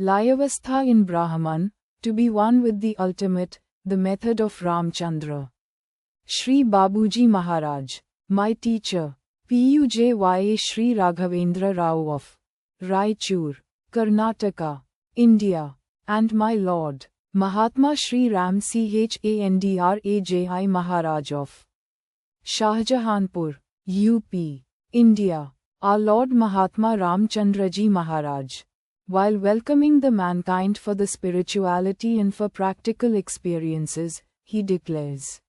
Layavastha in Brahman, to be one with the ultimate, the method of Chandra. Shri Babuji Maharaj, my teacher, Pujya Shri Raghavendra Rao of Raichur, Karnataka, India, and my Lord, Mahatma Shri Ram Chandraji Maharaj of Shahjahanpur, UP, India, our Lord Mahatma Ram Chandraji Maharaj, while welcoming the mankind for the spirituality and for practical experiences, he declares,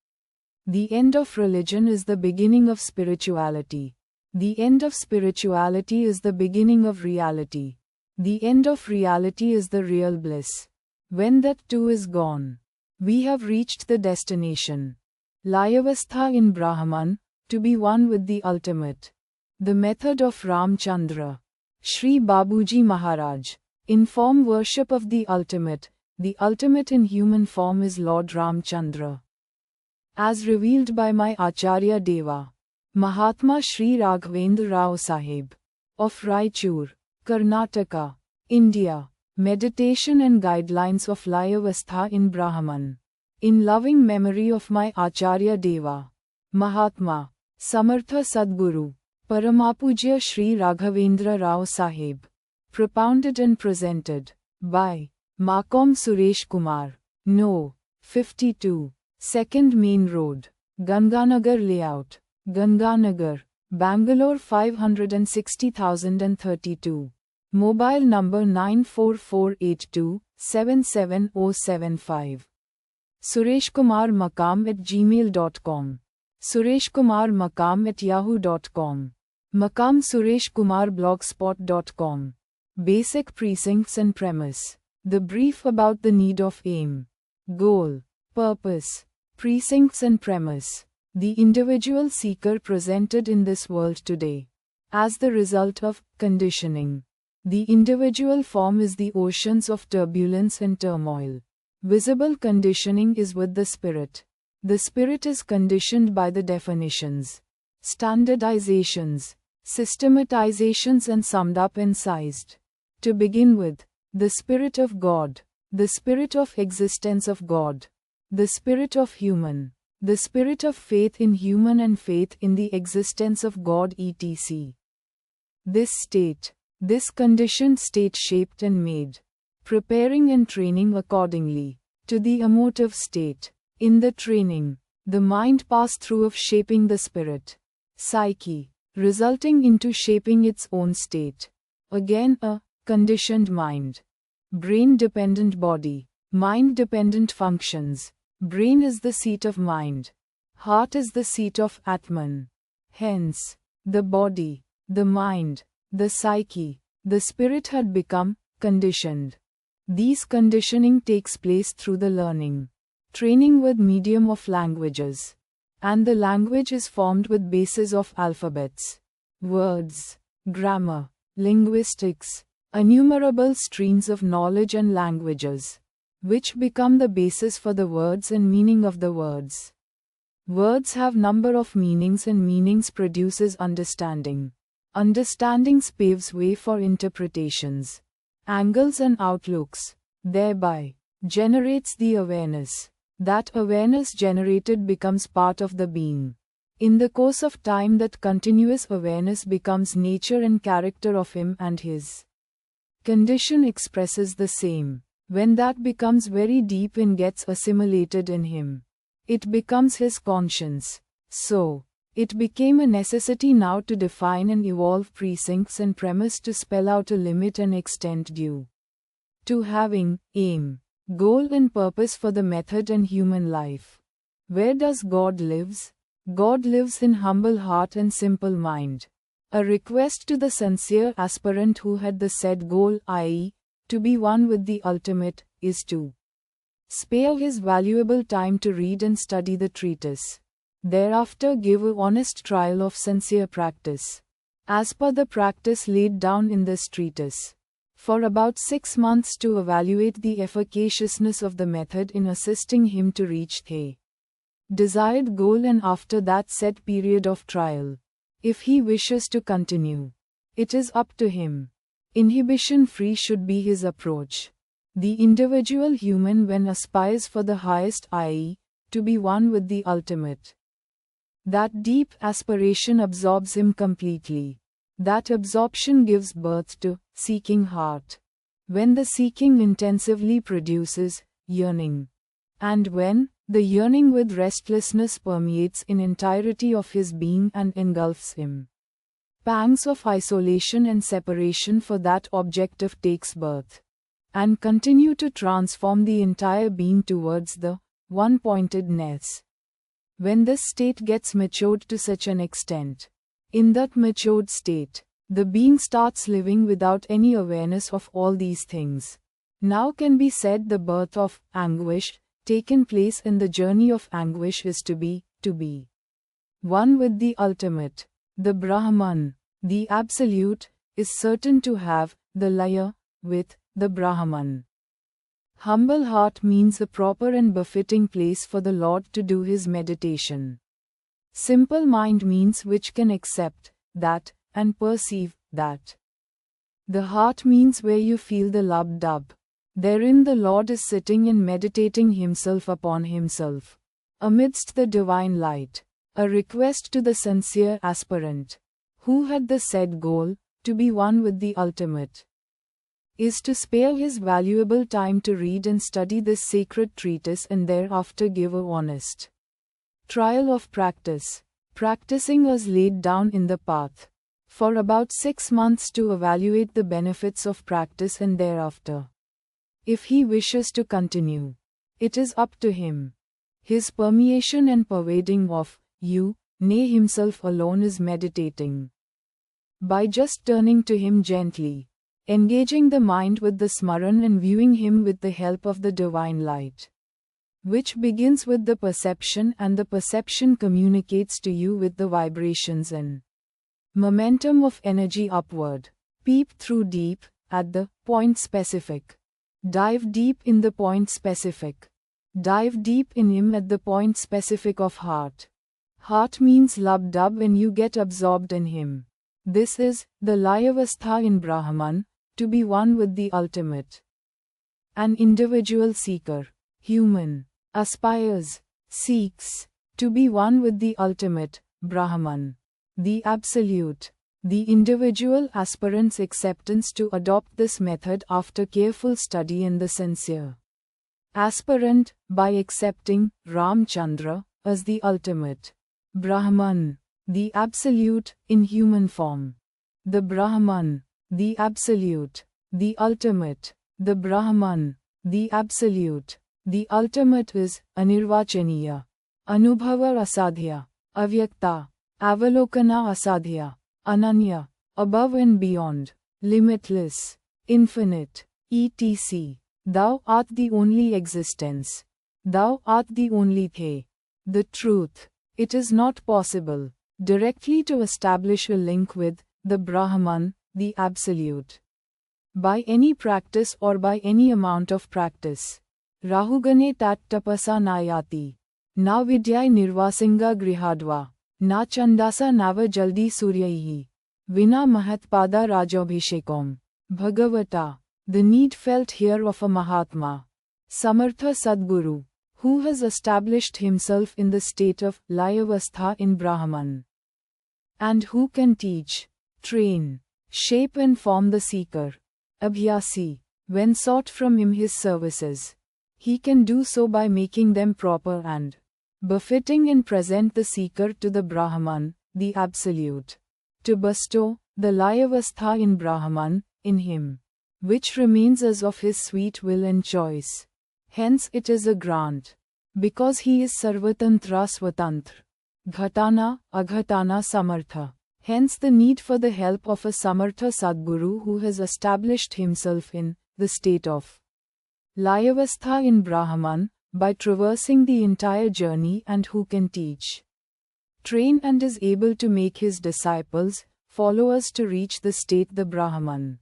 "The end of religion is the beginning of spirituality. The end of spirituality is the beginning of reality. The end of reality is the real bliss. When that too is gone, we have reached the destination." Layavastha in Brahman, to be one with the ultimate. The method of Chandra. Shri Babuji Maharaj, in form worship of the ultimate in human form is Lord Chandra. As revealed by my Acharya Deva, Mahatma Shri Raghavendra Rao Sahib, of Raichur, Karnataka, India, meditation and guidelines of Layavastha in Brahman. In loving memory of my Acharya Deva, Mahatma, Samartha Sadguru, Paramapujya Shri Raghavendra Rao Sahib. Propounded and presented by Makam Suresh Kumar, No. 52, 2nd Main Road, Ganganagar Layout, Ganganagar, Bangalore 560,032. Mobile number 94482-77075. sureshkumarmakam@gmail.com. sureshkumarmakam@yahoo.com. Makam Suresh Kumar blogspot.com. Basic precincts and premise. The brief about the need of aim, goal, purpose, precincts and premise. The individual seeker presented in this world today. As the result of conditioning. The individual form is the oceans of turbulence and turmoil. Visible conditioning is with the spirit. The spirit is conditioned by the definitions, standardizations, systematizations and summed up and sized. To begin with, the Spirit of God, the Spirit of existence of God, the Spirit of human, the Spirit of faith in human and faith in the existence of God etc. This state, this conditioned state shaped and made, preparing and training accordingly, to the emotive state. In the training, the mind passed through of shaping the spirit, psyche, resulting into shaping its own state. Again a conditioned mind. Brain-dependent body, mind-dependent functions. Brain is the seat of mind. Heart is the seat of Atman. Hence, the body, the mind, the psyche, the spirit had become conditioned. These conditioning takes place through the learning, training with medium of languages. And the language is formed with basis of alphabets, words, grammar, linguistics, innumerable streams of knowledge and languages, which become the basis for the words and meaning of the words. Words have number of meanings and meanings produces understanding. Understandings paves way for interpretations, angles and outlooks, thereby generates the awareness. That awareness generated becomes part of the being. In the course of time that continuous awareness becomes nature and character of him and his condition expresses the same. When that becomes very deep and gets assimilated in him, it becomes his conscience. So, it became a necessity now to define and evolve precincts and premise to spell out a limit and extent due to having aim, goal and purpose for the method and human life. Where does God lives? God lives in humble heart and simple mind. A request to the sincere aspirant who had the said goal, i.e., to be one with the ultimate, is to spare his valuable time to read and study the treatise. Thereafter give a honest trial of sincere practice, as per the practice laid down in this treatise, for about 6 months to evaluate the efficaciousness of the method in assisting him to reach the desired goal, and after that set period of trial, if he wishes to continue, it is up to him. Inhibition-free should be his approach. The individual human when aspires for the highest, i.e., to be one with the ultimate. That deep aspiration absorbs him completely. That absorption gives birth to seeking heart. When the seeking intensively produces yearning. And when the yearning with restlessness permeates in entirety of his being and engulfs him. Pangs of isolation and separation for that objective takes birth. And continue to transform the entire being towards the one-pointedness. When this state gets matured to such an extent, in that matured state, the being starts living without any awareness of all these things. Now can be said the birth of anguish, taken place in the journey of anguish is to be one with the ultimate. The Brahman, the Absolute, is certain to have the Laya with the Brahman. Humble heart means a proper and befitting place for the Lord to do his meditation. Simple mind means which can accept that and perceive that. The heart means where you feel the lub-dub. Therein the Lord is sitting and meditating himself upon himself. Amidst the divine light. A request to the sincere aspirant, who had the said goal, to be one with the ultimate, is to spare his valuable time to read and study this sacred treatise and thereafter give a honest trial of practice, practicing as laid down in the path, for about 6 months to evaluate the benefits of practice and thereafter. If he wishes to continue, it is up to him. His permeation and pervading of you, nay himself alone is meditating. By just turning to him gently, engaging the mind with the smaran and viewing him with the help of the divine light, which begins with the perception and the perception communicates to you with the vibrations and momentum of energy upward. Peep through deep, at the point specific. Dive deep in the point specific. Dive deep in him at the point specific of heart. Heart means lub-dub when you get absorbed in him. This is the Layavastha in Brahman, to be one with the ultimate. An individual seeker, human, aspires, seeks, to be one with the ultimate, Brahman, the Absolute. The individual aspirant's acceptance to adopt this method after careful study and the sincere aspirant, by accepting Chandra as the ultimate Brahman, the Absolute, in human form. The Brahman, the Absolute, the ultimate, the Brahman, the Absolute, the ultimate is Anirvachaniya, Anubhava Asadhya, Avyakta, Avalokana Asadhya, Ananya, above and beyond, limitless, infinite, etc. Thou art the only existence. Thou art the only Thay. The truth. It is not possible directly to establish a link with the Brahman, the Absolute, by any practice or by any amount of practice. Rahugane tat tapasa nayati. Na vidyai nirvasinga grihadva. Na chandasa nava jaldi suryaihi. Vina mahatpada rajabhishekom. Bhagavata. The need felt here of a Mahatma, Samartha Sadguru, who has established himself in the state of Layavastha in Brahman, and who can teach, train, shape and form the seeker, Abhyasi, when sought from him his services. He can do so by making them proper and befitting and present the seeker to the Brahman, the Absolute, to bestow the Layavastha in Brahman, in him, which remains as of his sweet will and choice. Hence it is a grant. Because he is Sarvatantra Swatantra, Ghatana, Aghatana Samartha. Hence the need for the help of a Samartha Sadguru who has established himself in the state of Layavastha in Brahman, by traversing the entire journey and who can teach, train and is able to make his disciples, followers to reach the state the Brahman.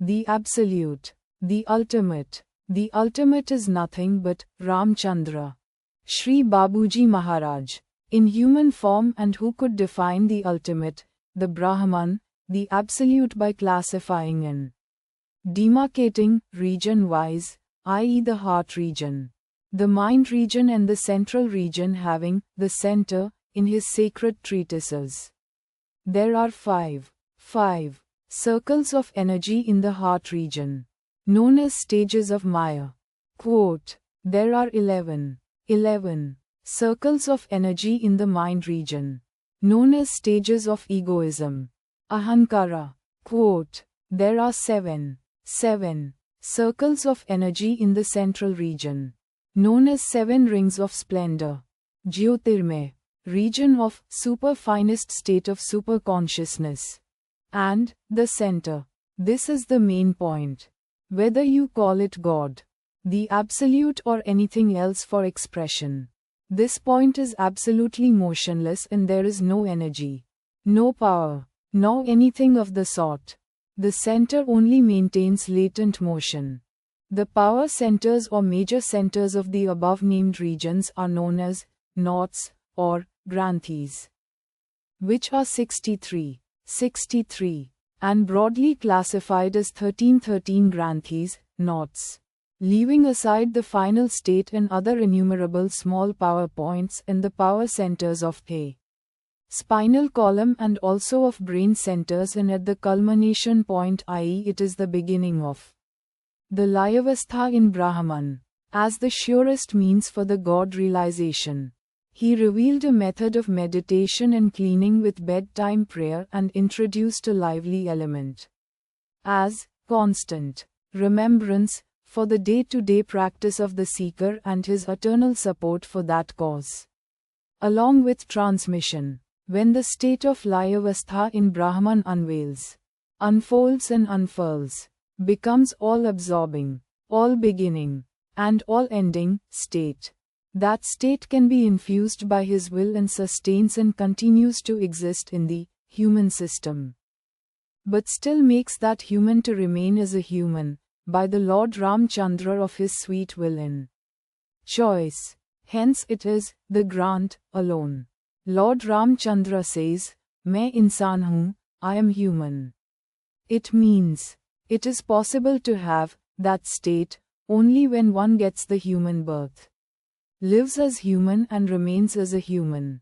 The Absolute, the Ultimate. The ultimate is nothing but Chandra, Shri Babuji Maharaj, in human form and who could define the ultimate, the Brahman, the absolute by classifying and demarcating, region-wise, i.e. the heart region, the mind region and the central region having the center in his sacred treatises. There are five circles of energy in the heart region, known as stages of Maya. Quote, there are 11 circles of energy in the mind region, known as stages of egoism, Ahankara. Quote, there are 7 circles of energy in the central region, known as 7 rings of splendor, Jyotirmay, region of super finest state of super consciousness, and the center. This is the main point. Whether you call it God, the absolute or anything else for expression, this point is absolutely motionless and there is no energy, no power, nor anything of the sort. The center only maintains latent motion. The power centers or major centers of the above named regions are known as knots or granthis, which are 63, and broadly classified as 13 granthis, knots. Leaving aside the final state and other innumerable small power points in the power centers of the spinal column and also of brain centers, and at the culmination point, i.e. it is the beginning of the Layavastha in Brahman, as the surest means for the God realization. He revealed a method of meditation and cleaning with bedtime prayer and introduced a lively element as constant remembrance for the day-to-day practice of the seeker and his eternal support for that cause. Along with transmission, when the state of Layavastha in Brahman unveils, unfolds and unfurls, becomes all-absorbing, all-beginning, and all-ending state. That state can be infused by his will and sustains and continues to exist in the human system, but still makes that human to remain as a human, by the Lord Ram Chandra of his sweet will in choice. Hence it is the grant alone. Lord Ram Chandra says, "Main insaan hoon, I am human." It means, it is possible to have that state only when one gets the human birth, lives as human and remains as a human.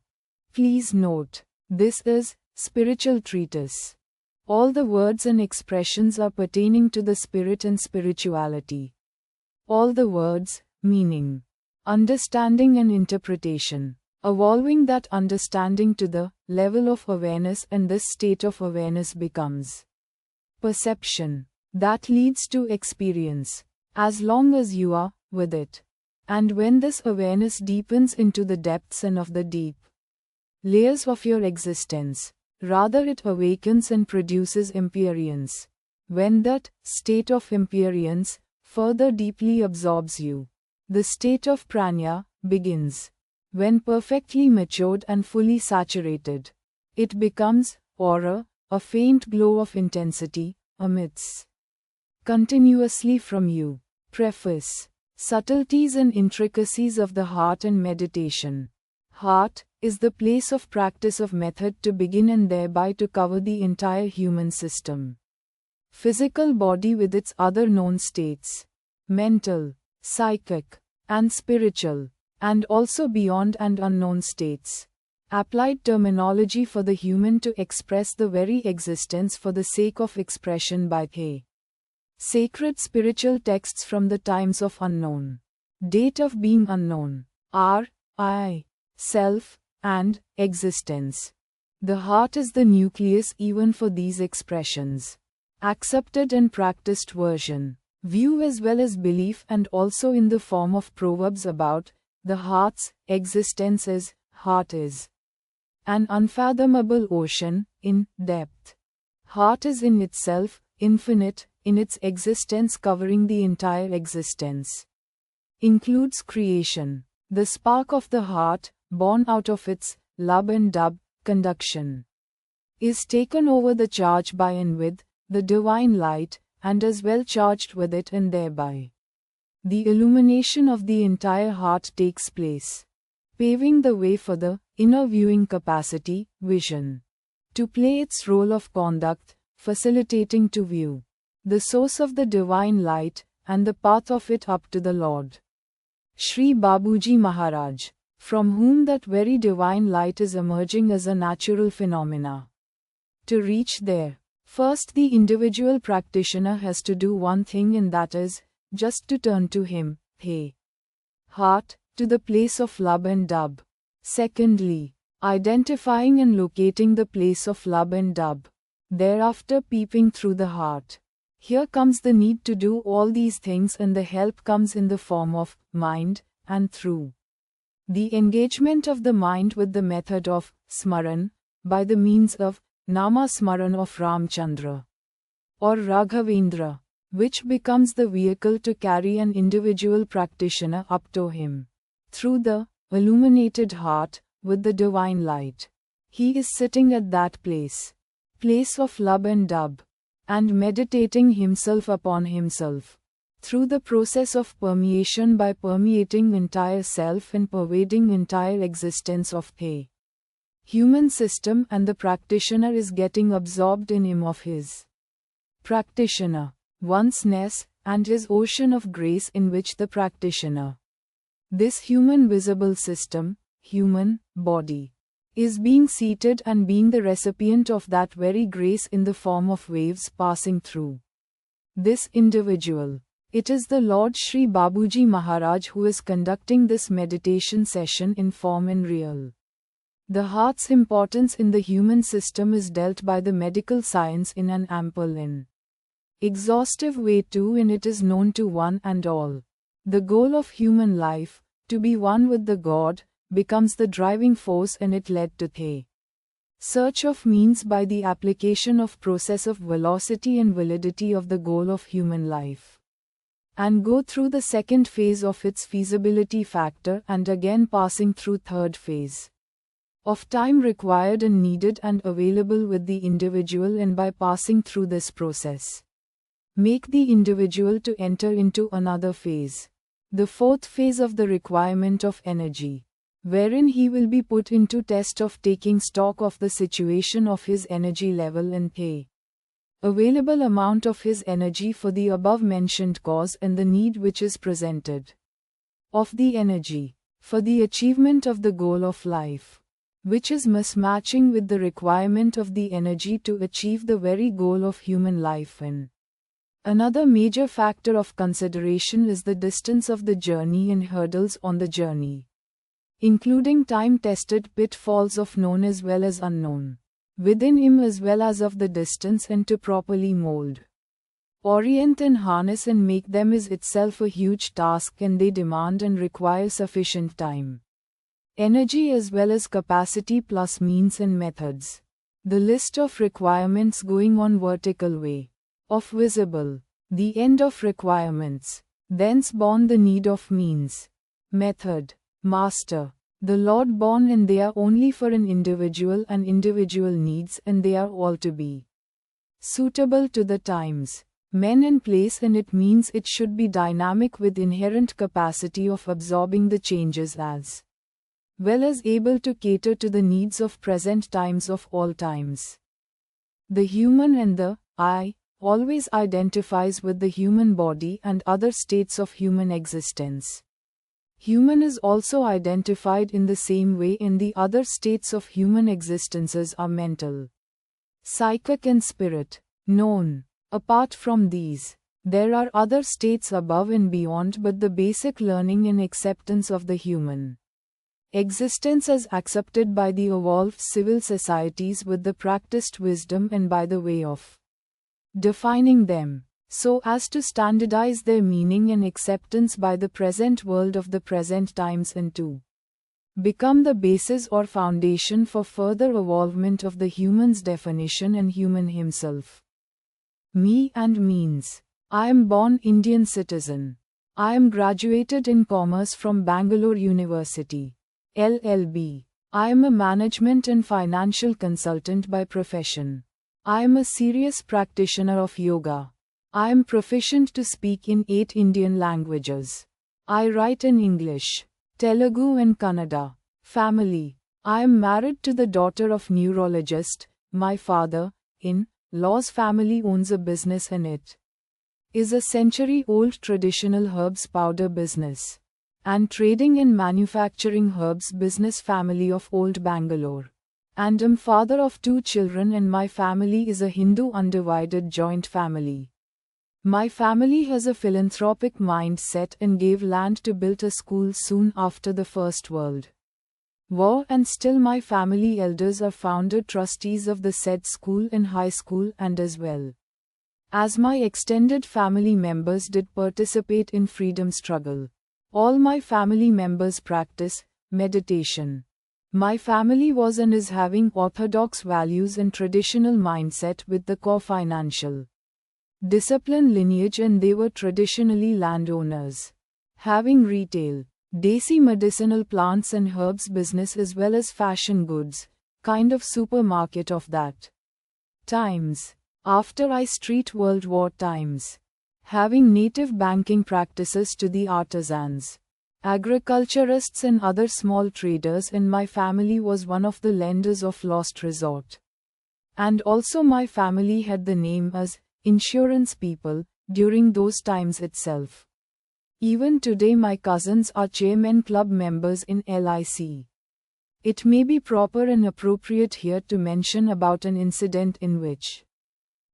Please note, this is spiritual treatise. All the words and expressions are pertaining to the spirit and spirituality. All the words, meaning, understanding and interpretation, evolving that understanding to the level of awareness, and this state of awareness becomes perception. That leads to experience, as long as you are with it. And when this awareness deepens into the depths and of the deep layers of your existence, rather it awakens and produces imperience. When that state of imperience further deeply absorbs you, the state of prana begins. When perfectly matured and fully saturated, it becomes aura, a faint glow of intensity, emits continuously from you. Preface. Subtleties and intricacies of the heart and meditation. Heart is the place of practice of method to begin and thereby to cover the entire human system. Physical body with its other known states, mental, psychic, and spiritual, and also beyond and unknown states. Applied terminology for the human to express the very existence for the sake of expression by the sacred spiritual texts from the times of unknown, date of being unknown, are, I, self, and existence. The heart is the nucleus even for these expressions. Accepted and practiced version, view as well as belief, and also in the form of proverbs about the heart's existence is, heart is an unfathomable ocean, in depth. Heart is in itself, infinite, in its existence covering the entire existence. Includes creation. The spark of the heart, born out of its lub and dub, conduction, is taken over the charge by and with the divine light, and is well charged with it, and thereby the illumination of the entire heart takes place, paving the way for the inner viewing capacity, vision, to play its role of conduct, facilitating to view the source of the divine light, and the path of it up to the Lord. Shri Babuji Maharaj, from whom that very divine light is emerging as a natural phenomena. To reach there, first the individual practitioner has to do one thing, and that is, just to turn to him, hey, heart, to the place of love and dub. Secondly, identifying and locating the place of love and dub. Thereafter peeping through the heart. Here comes the need to do all these things, and the help comes in the form of mind, and through the engagement of the mind with the method of smaran, by the means of Nama Smaran of Chandra or Raghavendra, which becomes the vehicle to carry an individual practitioner up to him. Through the illuminated heart, with the divine light, he is sitting at that place of love and dub, and meditating himself upon himself. Through the process of permeation, by permeating entire self and pervading entire existence of the human system, and the practitioner is getting absorbed in him of his practitioner, oneness, and his ocean of grace in which the practitioner, this human visible system, human body, is being seated and being the recipient of that very grace in the form of waves passing through this individual. It is the Lord Shri Babuji Maharaj who is conducting this meditation session in form and real. The heart's importance in the human system is dealt by the medical science in an ample and exhaustive way too, and it is known to one and all. The goal of human life, to be one with the God, becomes the driving force, and it led to the search of means by the application of process of velocity and validity of the goal of human life, and go through the second phase of its feasibility factor, and again passing through third phase of time required and needed and available with the individual, and by passing through this process, make the individual to enter into another phase, the fourth phase of the requirement of energy, wherein he will be put into test of taking stock of the situation of his energy level and the available amount of his energy for the above mentioned cause and the need which is presented of the energy for the achievement of the goal of life, which is mismatching with the requirement of the energy to achieve the very goal of human life. And another major factor of consideration is the distance of the journey and hurdles on the journey, including time-tested pitfalls of known as well as unknown, within him as well as of the distance, and to properly mold, orient and harness and make them is itself a huge task, and they demand and require sufficient time, energy as well as capacity plus means and methods. The list of requirements going on vertical way, of visible, the end of requirements, thence born the need of means, method, master, the Lord born, and they are only for an individual and individual needs, and they are all to be suitable to the times, men and place, and it means it should be dynamic with inherent capacity of absorbing the changes as well as able to cater to the needs of present times of all times. The human and the I always identifies with the human body and other states of human existence. Human is also identified in the same way in the other states of human existences are mental, psychic and spirit, known. Apart from these, there are other states above and beyond, but the basic learning and acceptance of the human existence as accepted by the evolved civil societies with the practiced wisdom and by the way of defining them, so as to standardize their meaning and acceptance by the present world of the present times, and to become the basis or foundation for further evolvement of the human's definition and human himself. Me and means. I am born Indian citizen. I am graduated in commerce from Bangalore University, LLB. I am a management and financial consultant by profession. I am a serious practitioner of yoga. I am proficient to speak in 8 Indian languages. I write in English, Telugu and Kannada. Family. I am married to the daughter of neurologist, my father, in Law's family owns a business and it is a century-old traditional herbs powder business and trading and manufacturing herbs business family of old Bangalore. And I'm father of 2 children and my family is a Hindu undivided joint family. My family has a philanthropic mindset and gave land to build a school soon after the First World War, and still my family elders are founder trustees of the said school and high school, and as well as my extended family members did participate in freedom struggle. All my family members practice meditation. My family was and is having orthodox values and traditional mindset with the core financial discipline lineage, and they were traditionally landowners, having retail, desi medicinal plants and herbs business as well as fashion goods, kind of supermarket of that times. After I street World War times, having native banking practices to the artisans, agriculturists and other small traders, and my family was one of the lenders of last resort. And also my family had the name as insurance people during those times itself. Even today my cousins are chairman club members in LIC. It may be proper and appropriate here to mention about an incident in which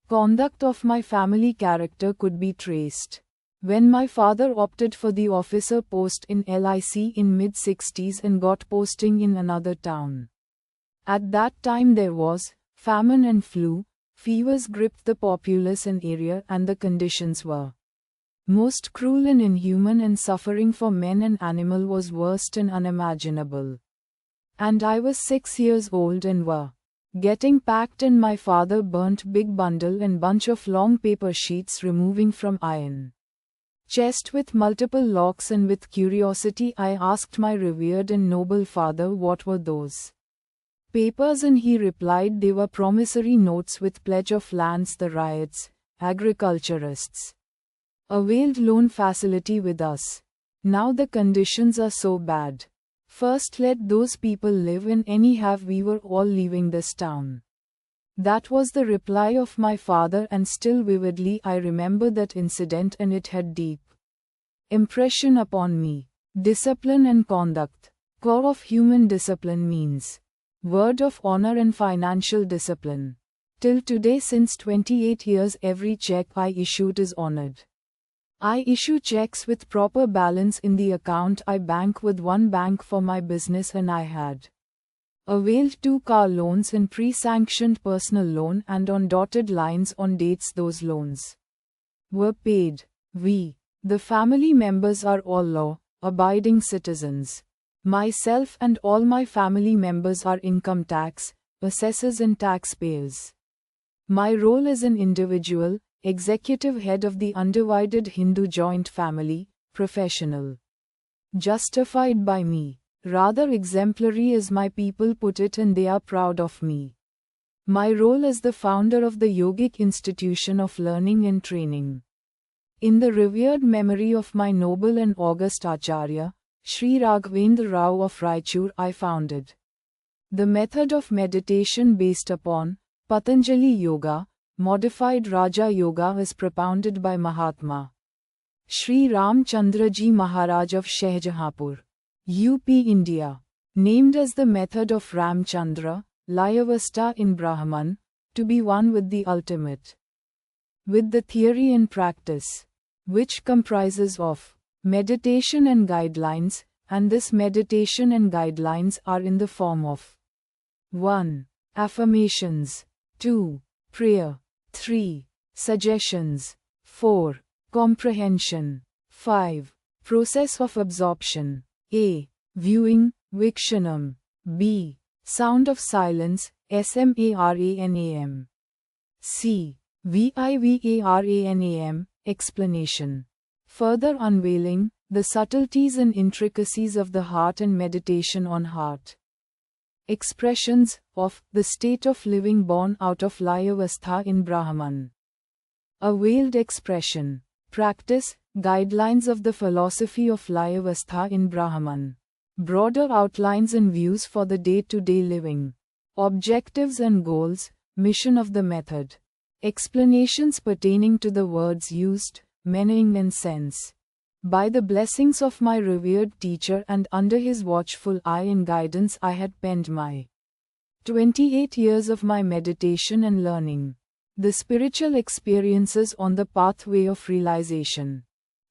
conduct of my family character could be traced. When my father opted for the officer post in LIC in mid-60s and got posting in another town. At that time there was famine and flu, fevers gripped the populace and area, and the conditions were most cruel and inhuman, and suffering for men and animal was worst and unimaginable. And I was 6 years old and were getting packed, and my father burnt big bundle and bunch of long paper sheets removing from iron chest with multiple locks, and with curiosity I asked my revered and noble father what were those papers, and he replied they were promissory notes with pledge of lands the riots, agriculturists availed loan facility with us. Now the conditions are so bad. First let those people live, and anyhow we were all leaving this town. That was the reply of my father, and still vividly I remember that incident, and it had deep impression upon me. Discipline and conduct. Core of human discipline means word of honor and financial discipline. Till today, since 28 years, every check I issued is honored. I issue checks with proper balance in the account. I bank with one bank for my business, and I had availed 2 car loans and pre-sanctioned personal loan, and on dotted lines on dates those loans were paid. We, the family members, are all law-abiding citizens. Myself and all my family members are income tax assessors and taxpayers. My role as an individual, executive head of the undivided Hindu joint family, professional, justified by me, rather exemplary as my people put it, and they are proud of me. My role as the founder of the Yogic Institution of Learning and Training. In the revered memory of my noble and august Acharya, Sri Raghavendra Rao of Raichur, I founded the method of meditation based upon Patanjali Yoga, modified Raja Yoga as propounded by Mahatma Shri Chandraji Maharaj of Shahjahanpur, UP, India, named as the method of Chandra, Layavastha in Brahman, to be one with the ultimate, with the theory and practice, which comprises of meditation and guidelines, and this meditation and guidelines are in the form of 1. Affirmations, 2. Prayer, 3. Suggestions, 4. Comprehension, 5. Process of absorption, A. Viewing, Vikshanam, B. Sound of silence, SMARANAM, C. VIVARANAM, explanation. Further unveiling the subtleties and intricacies of the heart and meditation on heart. Expressions of the state of living born out of Layavastha in Brahman. A veiled expression. Practice, guidelines of the philosophy of Layavastha in Brahman. Broader outlines and views for the day-to-day living. Objectives and goals, mission of the method. Explanations pertaining to the words used, meaning and sense. By the blessings of my revered teacher and under his watchful eye and guidance I had penned my 28 years of my meditation and learning. The spiritual experiences on the pathway of realization.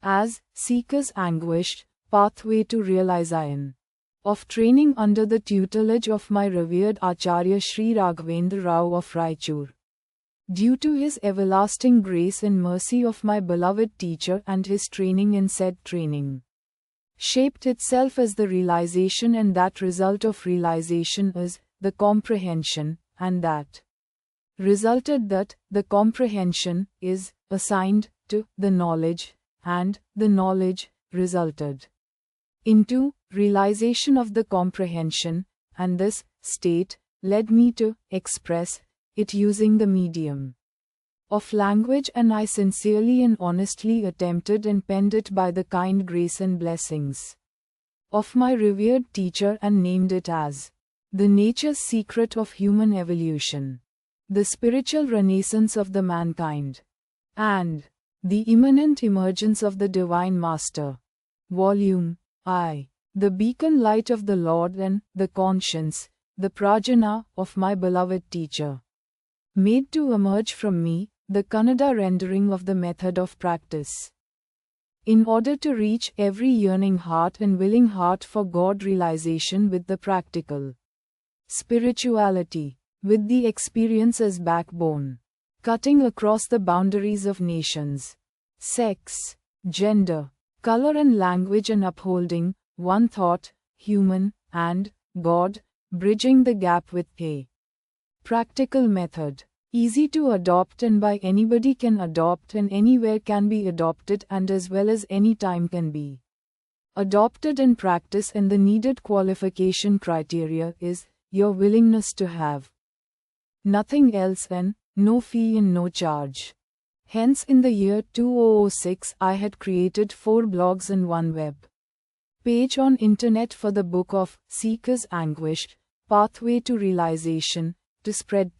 As seekers anguished, pathway to realization. Of training under the tutelage of my revered Acharya Sri Raghavendra Rao of Raichur. Due to his everlasting grace and mercy of my beloved teacher and his training in said training. Shaped itself as the realization, and that result of realization is the comprehension, and that resulted that the comprehension is assigned to the knowledge, and the knowledge resulted into realization of the comprehension, and this state led me to express it using the medium of language, and I sincerely and honestly attempted and penned it by the kind grace and blessings of my revered teacher and named it as the nature's secret of human evolution, the spiritual renaissance of the mankind, and the imminent emergence of the Divine Master. Volume I. The beacon light of the Lord and the conscience, the prajna of my beloved teacher. Made to emerge from me, the Kannada rendering of the method of practice. In order to reach every yearning heart and willing heart for God realization with the practical spirituality, with the experience as backbone, cutting across the boundaries of nations, sex, gender, color and language, and upholding one thought, human, and God, bridging the gap with a practical method, easy to adopt and by anybody can adopt and anywhere can be adopted and as well as any time can be adopted and practice, and the needed qualification criteria is your willingness to have nothing else and no fee and no charge. Hence in the year 2006 I had created 4 blogs and 1 web page on internet for the book of Seekers Anguished, Pathway to Realization, to spread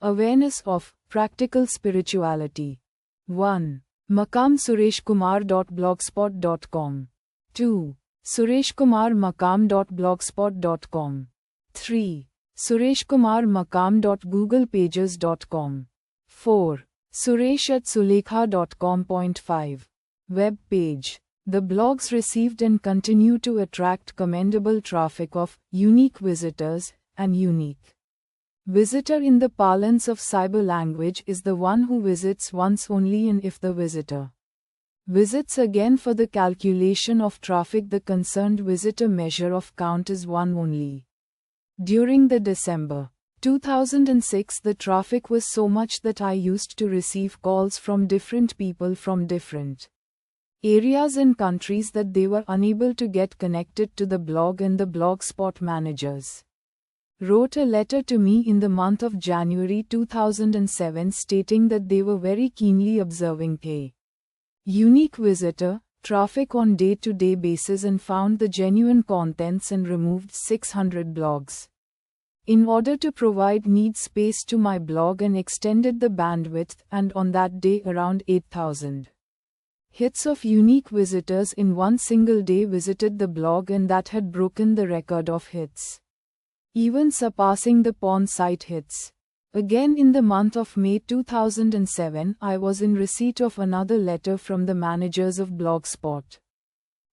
awareness of practical spirituality. 1. makamsureshkumar.blogspot.com 2. sureshkumarmakam.blogspot.com 3. sureshkumarmakam.googlepages.com 4. suresh@sulekha.com. 5. Web page. The blogs received and continue to attract commendable traffic of unique visitors, and unique visitor in the parlance of cyber language is the one who visits once only, and if the visitor visits again for the calculation of traffic, the concerned visitor measure of count is 1 only. During the December 2006 the traffic was so much that I used to receive calls from different people from different areas and countries that they were unable to get connected to the blog, and the blogspot managers wrote a letter to me in the month of January 2007 stating that they were very keenly observing unique visitor traffic on day-to-day basis and found the genuine contents and removed 600 blogs. In order to provide need space to my blog and extended the bandwidth, and on that day around 8,000 hits of unique visitors in one single day visited the blog, and that had broken the record of hits, even surpassing the porn site hits. Again in the month of May 2007 I was in receipt of another letter from the managers of Blogspot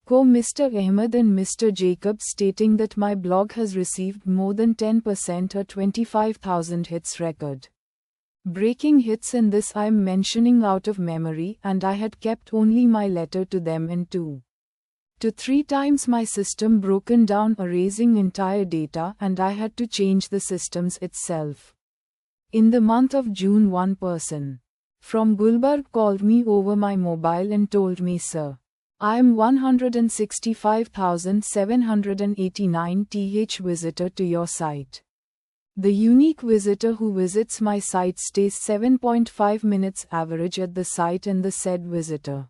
Co. Mr. Ahmed and Mr. Jacob stating that my blog has received more than 10% or 25,000 hits record. Breaking hits, and this I am mentioning out of memory, and I had kept only my letter to them, and 2 to 3 times my system broken down erasing entire data, and I had to change the systems itself. In the month of June, one person from Gulbarg called me over my mobile and told me, "Sir, I am 165,789 th visitor to your site. The unique visitor who visits my site stays 7.5 minutes average at the site, and the said visitor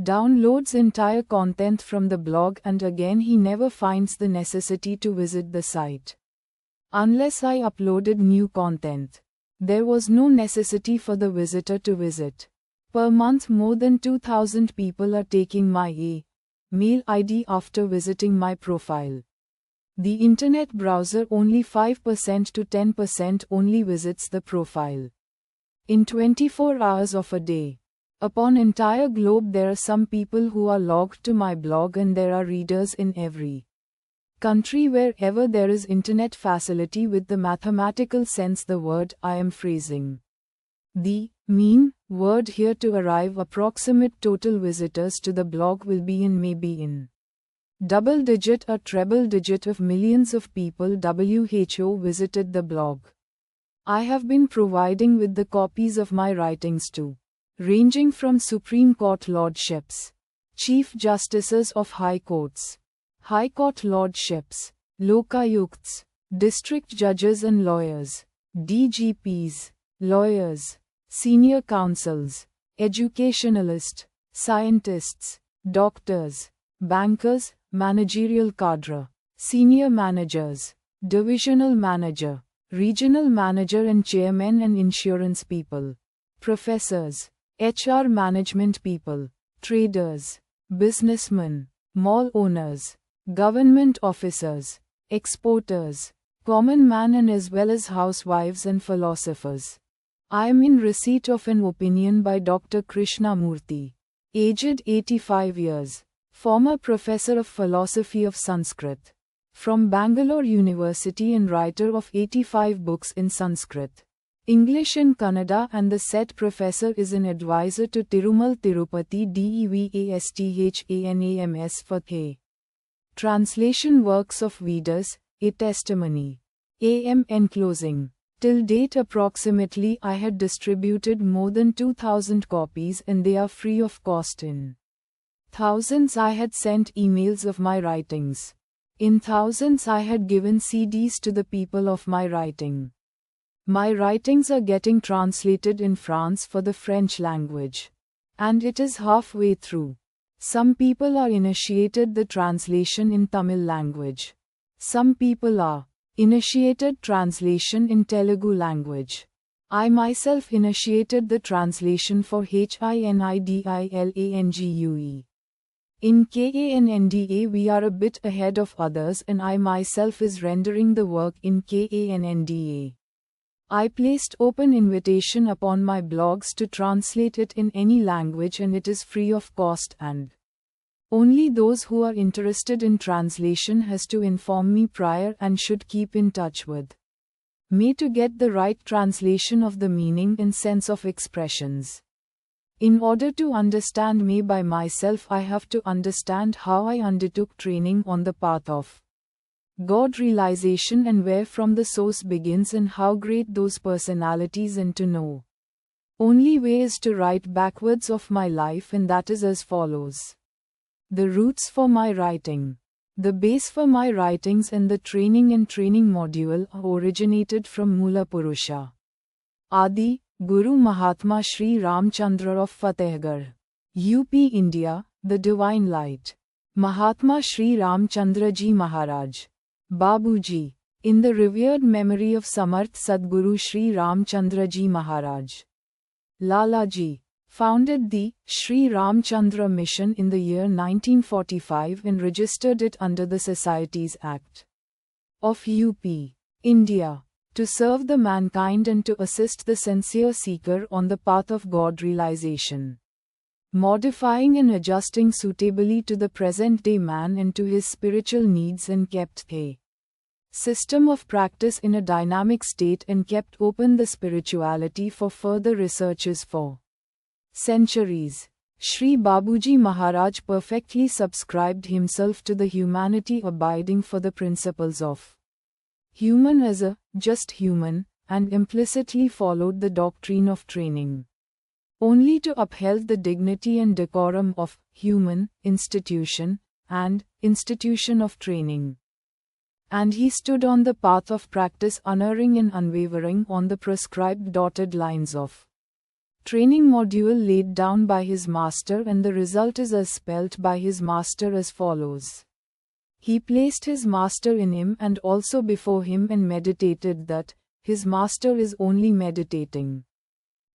downloads entire content from the blog, and again he never finds the necessity to visit the site unless I uploaded new content. There was no necessity for the visitor to visit. Per month more than 2,000 people are taking my mail ID after visiting my profile. The internet browser only 5% to 10% only visits the profile. In 24 hours of a day. Upon entire globe there are some people who are logged to my blog, and there are readers in every country wherever there is internet facility. With the mathematical sense, the word I am phrasing. The mean word here to arrive approximate total visitors to the blog will be in maybe in double digit or treble digit of millions of people. WHO visited the blog. I have been providing with the copies of my writings too, ranging from Supreme Court Lordships, Chief Justices of High Courts, High Court Lordships, Lokayukts, District Judges and Lawyers, DGPs, Lawyers, Senior Counsels, Educationalists, Scientists, Doctors, Bankers, Managerial Cadre, Senior Managers, Divisional Manager, Regional Manager and Chairmen and Insurance People, Professors, HR Management People, Traders, Businessmen, Mall Owners, Government Officers, Exporters, Common Man, and as well as housewives and philosophers. I am in receipt of an opinion by Dr. Krishnamurthy, aged 85 years, former professor of philosophy of Sanskrit, from Bangalore University and writer of 85 books in Sanskrit, English and Kannada, and the said professor is an advisor to Tirumal Tirupati Devasthanams for the translation works of Vedas, a testimony. AM enclosing. Till date approximately I had distributed more than 2,000 copies, and they are free of cost. In thousands I had sent emails of my writings. In thousands I had given CDs to the people of my writing. My writings are getting translated in France for the French language. And it is halfway through. Some people are initiated the translation in Tamil language. Some people are initiated translation in Telugu language. I myself initiated the translation for HINIDILANGUE. In KANNDA we are a bit ahead of others, and I myself is rendering the work in KANNDA. I placed open invitation upon my blogs to translate it in any language, and it is free of cost, and only those who are interested in translation has to inform me prior and should keep in touch with me to get the right translation of the meaning and sense of expressions. In order to understand me by myself, I have to understand how I undertook training on the path of God realization, and where from the source begins and how great those personalities, and to know only way is to write backwards of my life, and that is as follows. The roots for my writing. The base for my writings and the training and training module originated from Mula Purusha Adi, Guru Mahatma Shri Chandra of Fatehgarh, UP, India, the Divine Light. Mahatma Shri Chandraji Maharaj. Babuji, in the revered memory of Samarth Sadguru Shri Chandraji Maharaj. Lalaji, founded the Shri Chandra Mission in the year 1945 and registered it under the Societies Act of UP, India, to serve the mankind and to assist the sincere seeker on the path of God realization, modifying and adjusting suitably to the present-day man and to his spiritual needs, and kept the system of practice in a dynamic state and kept open the spirituality for further researches for centuries. Shri Babuji Maharaj perfectly subscribed himself to the humanity abiding for the principles of human as a just human, and implicitly followed the doctrine of training only to uphold the dignity and decorum of human institution and institution of training. And he stood on the path of practice, unerring and unwavering on the prescribed dotted lines of training module laid down by his master, and the result is as spelt by his master as follows. He placed his master in him and also before him and meditated that his master is only meditating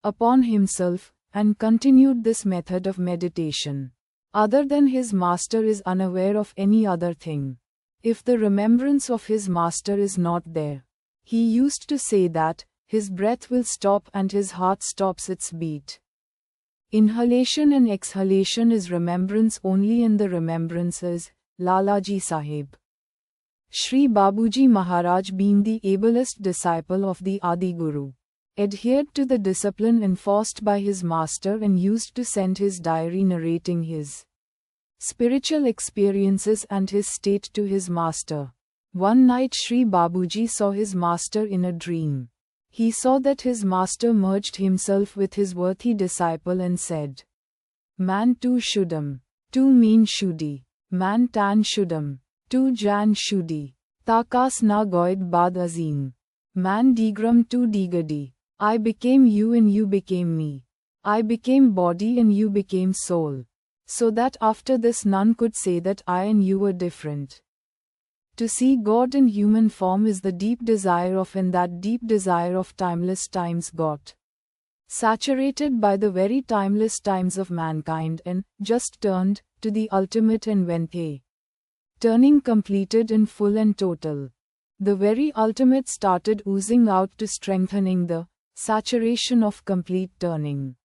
upon himself, and continued this method of meditation. Other than his master is unaware of any other thing. If the remembrance of his master is not there, he used to say that his breath will stop and his heart stops its beat. Inhalation and exhalation is remembrance only, and the remembrance is Lalaji Sahib. Shri Babuji Maharaj, being the ablest disciple of the Adi Guru, adhered to the discipline enforced by his master and used to send his diary narrating his spiritual experiences and his state to his master. One night Shri Babuji saw his master in a dream. He saw that his master merged himself with his worthy disciple and said, "Man tu shudam, tu mean shudi, man tan shudam, tu jan shudi, takas na goid bad azim, man digram tu digadi. I became you and you became me. I became body and you became soul. So that after this none could say that I and you were different." To see God in human form is the deep desire of, and that deep desire of timeless times got saturated by the very timeless times of mankind and just turned to the ultimate, and when they turning completed in full and total, the very ultimate started oozing out to strengthening the saturation of complete turning.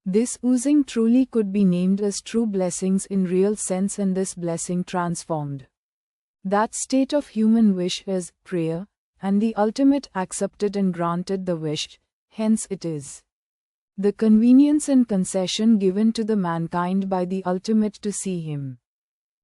This oozing truly could be named as true blessings in real sense, and this blessing transformed that state of human wish as prayer, and the ultimate accepted and granted the wish. Hence it is the convenience and concession given to the mankind by the ultimate to see him,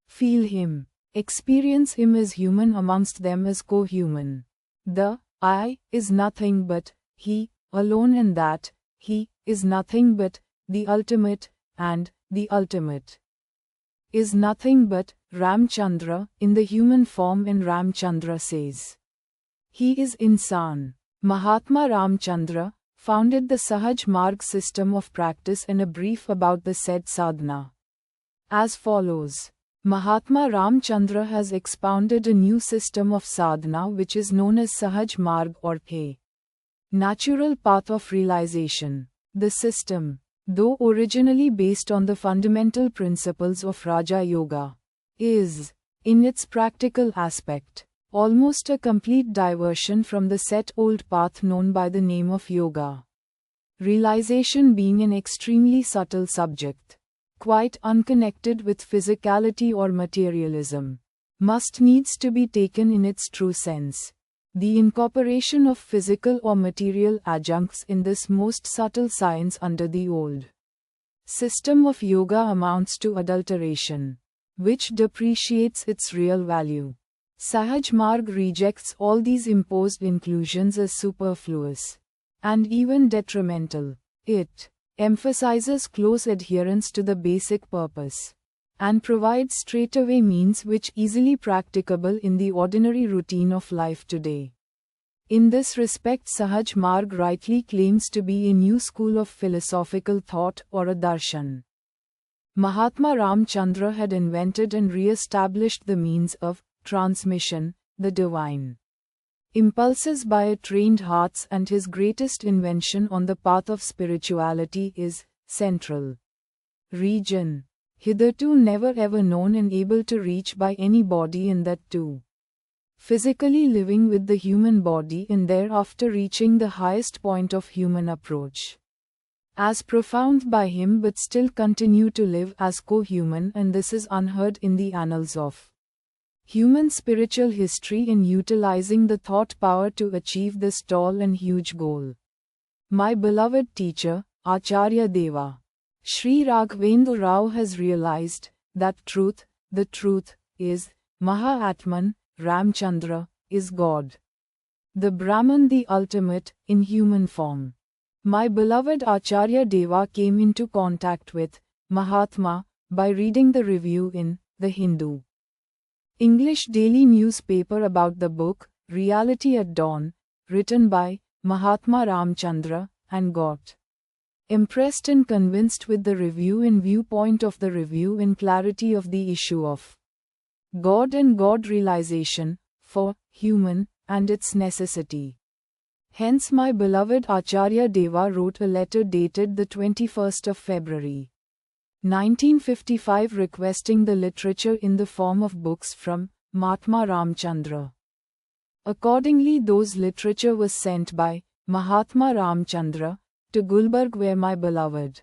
feel him, experience him as human, amongst them as co-human. The I is nothing but he alone, and that he is nothing but the ultimate, and the ultimate is nothing but Chandra in the human form, and Chandra says he is insan. Mahatma Chandra founded the Sahaj Marg system of practice in a brief about the said sadhana as follows. Mahatma Chandra has expounded a new system of sadhana which is known as Sahaj Marg, or the natural path of realization. The system, though originally based on the fundamental principles of Raja Yoga, is, in its practical aspect, almost a complete diversion from the set old path known by the name of yoga. Realization being an extremely subtle subject, quite unconnected with physicality or materialism, must needs to be taken in its true sense. The incorporation of physical or material adjuncts in this most subtle science under the old system of yoga amounts to adulteration, which depreciates its real value. Sahaj Marg rejects all these imposed inclusions as superfluous and even detrimental. It emphasizes close adherence to the basic purpose and provides straightaway means which easily practicable in the ordinary routine of life today. In this respect, Sahaj Marg rightly claims to be a new school of philosophical thought, or a darshan. Mahatma Chandra had invented and re-established the means of transmission, the divine impulses by a trained hearts, and his greatest invention on the path of spirituality is central region, hitherto never ever known and able to reach by any body, and that too physically living with the human body, and thereafter reaching the highest point of human approach as profound by him, but still continue to live as co-human, and this is unheard in the annals of human spiritual history in utilizing the thought power to achieve this tall and huge goal. My beloved teacher, Acharya Deva, Sri Raghavendra Rao, has realized that truth, the truth, is Mahatman, Ramchandra, is God. The Brahman, the ultimate, in human form. My beloved Acharya Deva came into contact with Mahatma by reading the review in the Hindu English daily newspaper about the book, Reality at Dawn, written by Mahatma Ramchandra, and got impressed and convinced with the review and viewpoint of the review and clarity of the issue of God and God realization, for human, and its necessity. Hence my beloved Acharya Deva wrote a letter dated the 21st of February 1955 requesting the literature in the form of books from Mahatma Chandra. Accordingly those literature was sent by Mahatma Chandra to Gulbarg where my beloved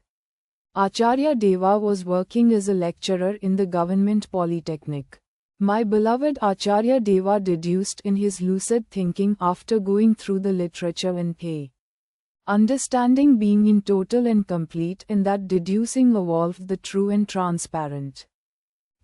Acharya Deva was working as a lecturer in the government polytechnic. My beloved Acharya Deva deduced in his lucid thinking after going through the literature and understanding being in total and complete and that deducing evolved the true and transparent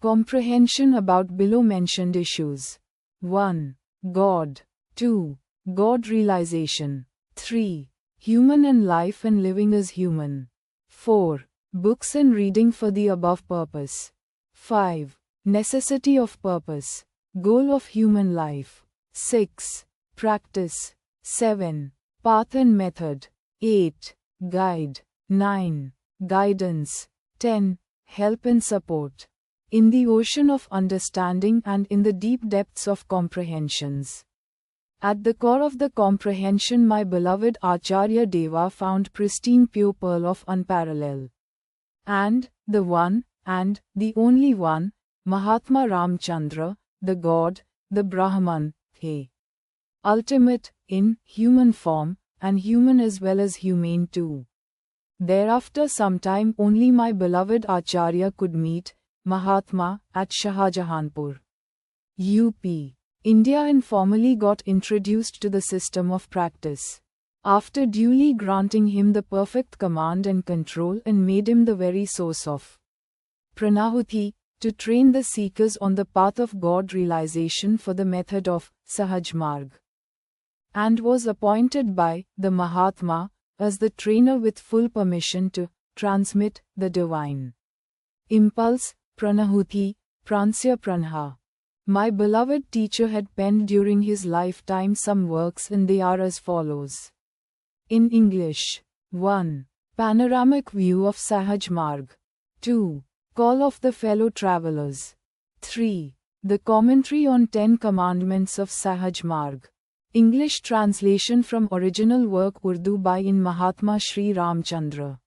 comprehension about below mentioned issues. 1. God. 2. God realization. 3. Human and life and living as human. 4. Books and reading for the above purpose. 5. Necessity of purpose. Goal of human life. 6. Practice. 7. Path and method. 8. Guide. 9. Guidance. 10. Help and support. In the ocean of understanding and in the deep depths of comprehensions. At the core of the comprehension my beloved Acharya Deva found pristine pure pearl of unparalleled. And, the one, and, the only one, Mahatma Chandra, the God, the Brahman, ultimate, in, human form, and human as well as humane too. Thereafter sometime only my beloved Acharya could meet Mahatma at Shahjahanpur, UP, India and formally got introduced to the system of practice. After duly granting him the perfect command and control and made him the very source of Pranahuti, to train the seekers on the path of God realization for the method of Sahaj Marg. And was appointed by the Mahatma as the trainer with full permission to transmit the divine impulse, Pranahuti, Pransya Pranha. My beloved teacher had penned during his lifetime some works and they are as follows. In English. 1. Panoramic view of Sahaj Marg. 2. Call of the fellow travelers. 3. The commentary on 10 commandments of Sahaj Marg. English translation from original work Urdu by in Mahatma Shri Chandra.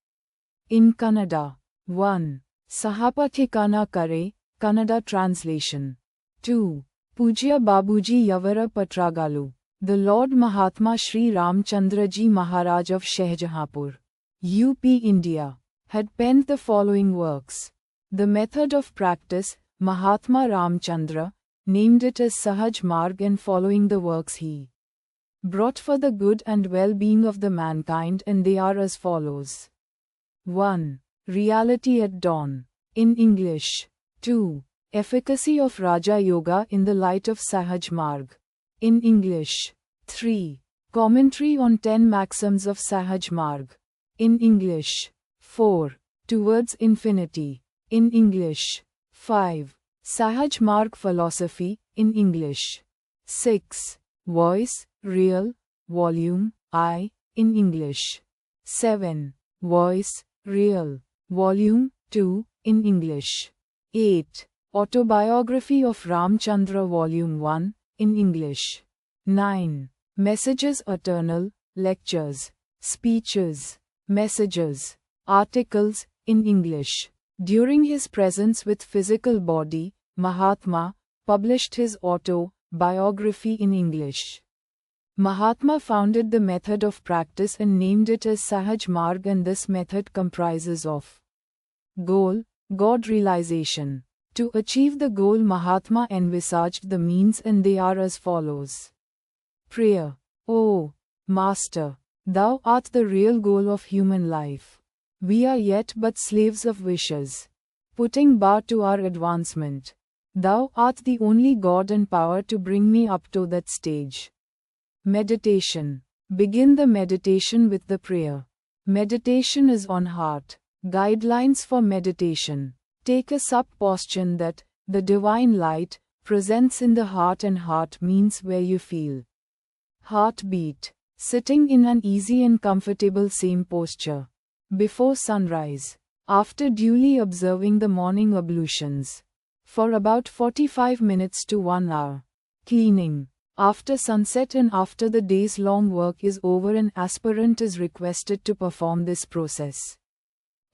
In Kannada. 1. Sahapathikana Kare, Kannada translation. 2. Pujya Babuji Yavara Patragalu. The Lord Mahatma Shri Chandraji Maharaj of Shahjahanpur, UP, India, had penned the following works. The method of practice, Mahatma Chandra, named it as Sahaj Marg and following the works he brought for the good and well-being of the mankind and they are as follows. 1. Reality at dawn. In English. 2. Efficacy of Raja Yoga in the light of Sahaj Marg. In English. 3. Commentary on 10 maxims of Sahaj Marg. In English. 4. Towards infinity. In English. 5. Sahaj Marg philosophy. In English. 6. Voice, real, volume, I. In English. 7. Voice, real, volume, 2. In English. 8. Autobiography of Ramchandra Volume 1. In English. 9. Messages Eternal, lectures, speeches, messages, articles, in English. During his presence with physical body, Mahatma published his autobiography in English. Mahatma founded the method of practice and named it as Sahaj Marg and this method comprises of goal, God realization. To achieve the goal Mahatma envisaged the means and they are as follows. Prayer. O Master, Thou art the real goal of human life. We are yet but slaves of wishes, putting bar to our advancement. Thou art the only God and power to bring me up to that stage. Meditation. Begin the meditation with the prayer. Meditation is on heart. Guidelines for meditation. Take a supposition that the divine light presents in the heart and heart means where you feel heartbeat. Sitting in an easy and comfortable same posture. Before sunrise. After duly observing the morning ablutions. For about 45 minutes to 1 hour. Cleaning. After sunset and after the day's long work is over, an aspirant is requested to perform this process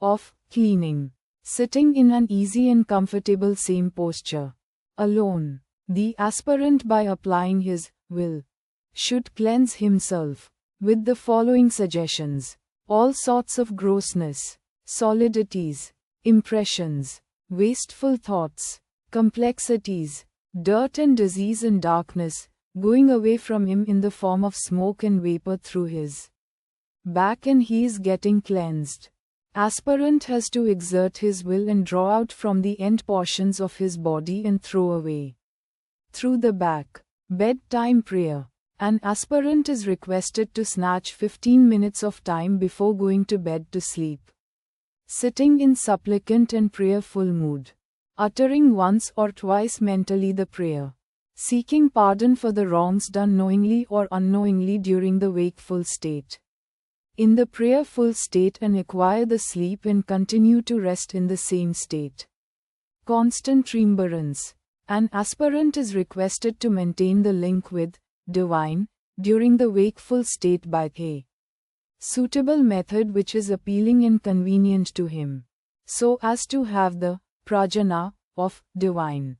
of cleaning, sitting in an easy and comfortable same posture. Alone, the aspirant, by applying his will, should cleanse himself with the following suggestions: all sorts of grossness, solidities, impressions, wasteful thoughts, complexities, dirt and disease and darkness, going away from him in the form of smoke and vapor through his back, and he is getting cleansed. Aspirant has to exert his will and draw out from the end portions of his body and throw away through the back. Bedtime prayer. An aspirant is requested to snatch 15 minutes of time before going to bed to sleep, sitting in supplicant and prayerful mood, uttering once or twice mentally the prayer, seeking pardon for the wrongs done knowingly or unknowingly during the wakeful state, in the prayerful state, and acquire the sleep and continue to rest in the same state. Constant remembrance. An aspirant is requested to maintain the link with Divine during the wakeful state by a suitable method which is appealing and convenient to him, so as to have the prajna of Divine,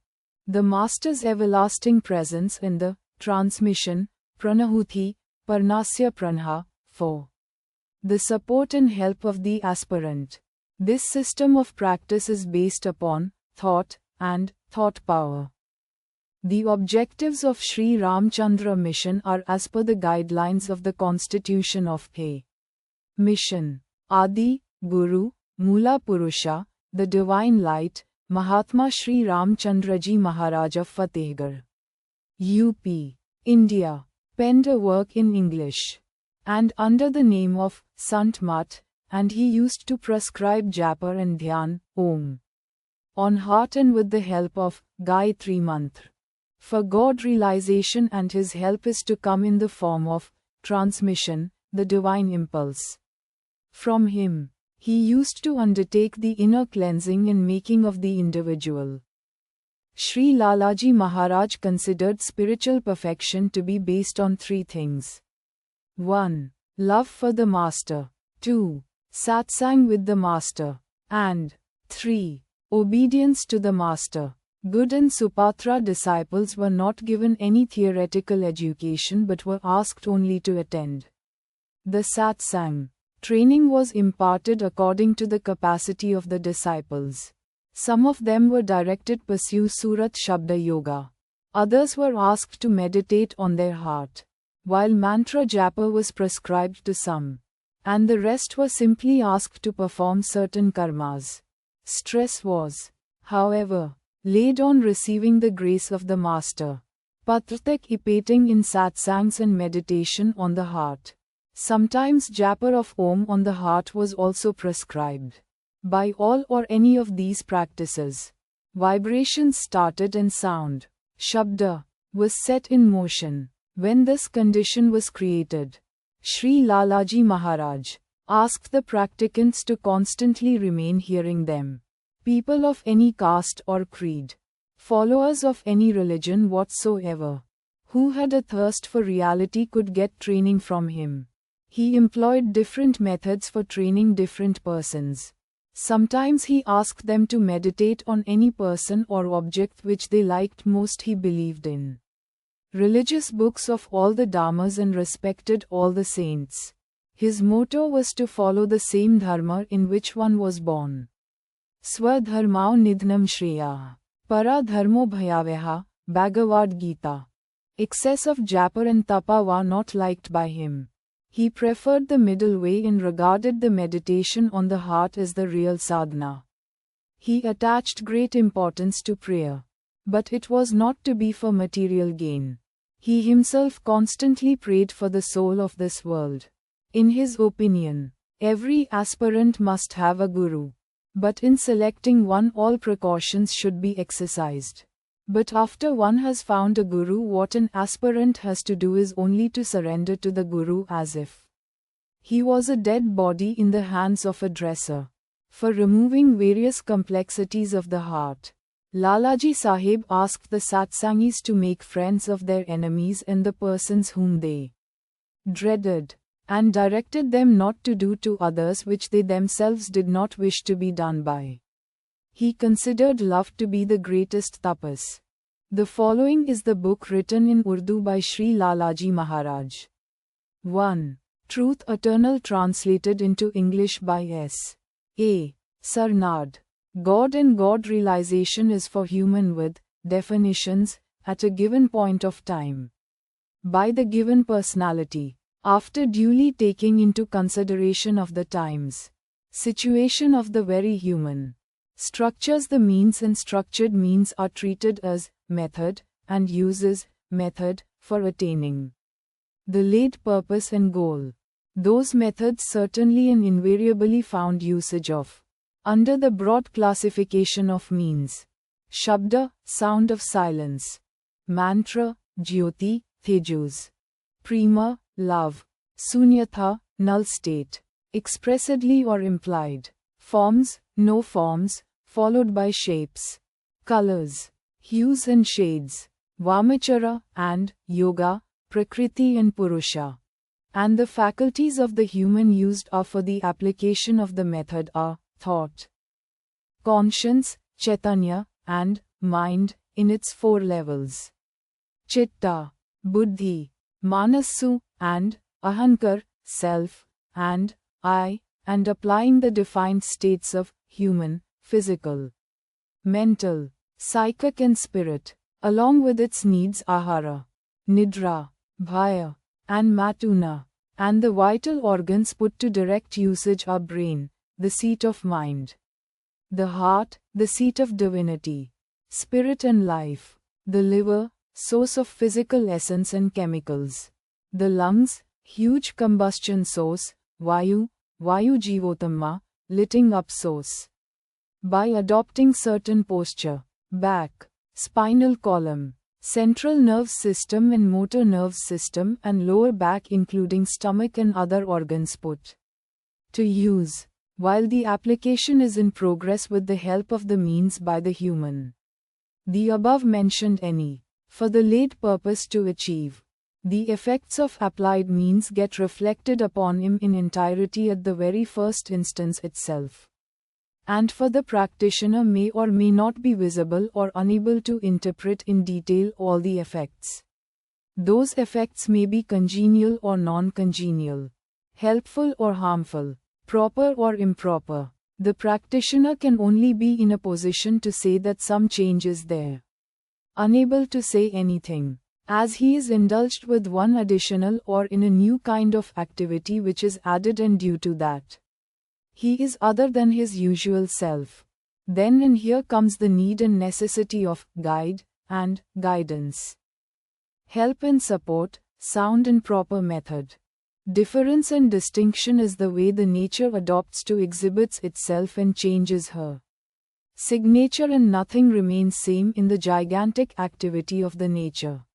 the Master's everlasting presence, and the transmission, pranahuti, parnasya pranha, for the support and help of the aspirant. This system of practice is based upon thought and thought power. The objectives of Sri Chandra mission are as per the guidelines of the constitution of a mission. Adi, Guru, Mula Purusha, the Divine Light, Mahatma Shri Chandraji Maharaj of Fatehgarh, UP, India, penned a work in English and under the name of Sant Mat, and he used to prescribe japa and dhyan, Om, on heart and with the help of Gayatri Mantra, for God realization, and his help is to come in the form of transmission, the divine impulse. From him, he used to undertake the inner cleansing and making of the individual. Sri Lalaji Maharaj considered spiritual perfection to be based on three things. 1. Love for the Master. 2. Satsang with the Master. And 3. Obedience to the Master. Good and Supatra disciples were not given any theoretical education but were asked only to attend the satsang. Training was imparted according to the capacity of the disciples. Some of them were directed to pursue Surat Shabda Yoga. Others were asked to meditate on their heart, while mantra japa was prescribed to some, and the rest were simply asked to perform certain karmas. Stress was, however, laid on receiving the grace of the Master, participating in satsangs and meditation on the heart. Sometimes japa of Om on the heart was also prescribed. By all or any of these practices, vibrations started and sound, Shabda, was set in motion. When this condition was created, Sri Lalaji Maharaj asked the practicants to constantly remain hearing them. People of any caste or creed, followers of any religion whatsoever, who had a thirst for reality could get training from him. He employed different methods for training different persons. Sometimes he asked them to meditate on any person or object which they liked most. He believed in religious books of all the dharmas and respected all the saints. His motto was to follow the same dharma in which one was born. Swadharmao nidhnam shreya, para dharmo bhayaveha, Bhagavad Gita. Excess of japa and tapa were not liked by him. He preferred the middle way and regarded the meditation on the heart as the real sadhana. He attached great importance to prayer, but it was not to be for material gain. He himself constantly prayed for the soul of this world. In his opinion, every aspirant must have a guru. But in selecting one, all precautions should be exercised. But after one has found a guru, what an aspirant has to do is only to surrender to the guru as if he was a dead body in the hands of a dresser, for removing various complexities of the heart. Lalaji Sahib asked the satsangis to make friends of their enemies and the persons whom they dreaded, and directed them not to do to others which they themselves did not wish to be done by. He considered love to be the greatest tapas. The following is the book written in Urdu by Shri Lalaji Maharaj. 1. Truth Eternal, translated into English by S. A. Sarnad. God and God realization is for human with definitions at a given point of time, by the given personality, after duly taking into consideration of the times, situation of the very human structures. The means and structured means are treated as method, and uses method for attaining the laid purpose and goal. Those methods certainly and invariably found usage of under the broad classification of means: Shabda, sound of silence; Mantra, Jyoti, Tejus; Prema, love; Sunyatha, null state, expressedly or implied; forms, no forms, followed by shapes; colors, hues and shades; Vamachara and Yoga, Prakriti and Purusha. And the faculties of the human used are for the application of the method are thought, conscience, Chaitanya, and mind, in its 4 levels: Chitta, Buddhi, Manasu, and Ahankar, self, and I, and applying the defined states of human, physical, mental, psychic and spirit, along with its needs ahara, nidra, bhaya, and matuna, and the vital organs put to direct usage are brain, the seat of mind; the heart, the seat of divinity, spirit and life; the liver, source of physical essence and chemicals; the lungs, huge combustion source; Vayu, Vayu Jivotamma, lighting up source. By adopting certain posture, back, spinal column, central nerve system and motor nerve system and lower back including stomach and other organs put to use, while the application is in progress with the help of the means by the human, the above mentioned any, for the laid purpose to achieve, the effects of applied means get reflected upon him in entirety at the very first instance itself. And for the practitioner may or may not be visible or unable to interpret in detail all the effects. Those effects may be congenial or non-congenial, helpful or harmful, proper or improper. The practitioner can only be in a position to say that some change is there. Unable to say anything, as he is indulged with one additional or in a new kind of activity which is added and due to that he is other than his usual self. Then and here comes the need and necessity of guide and guidance, help and support, sound and proper method. Difference and distinction is the way the nature adopts to exhibits itself and changes her signature, and nothing remains same in the gigantic activity of the nature.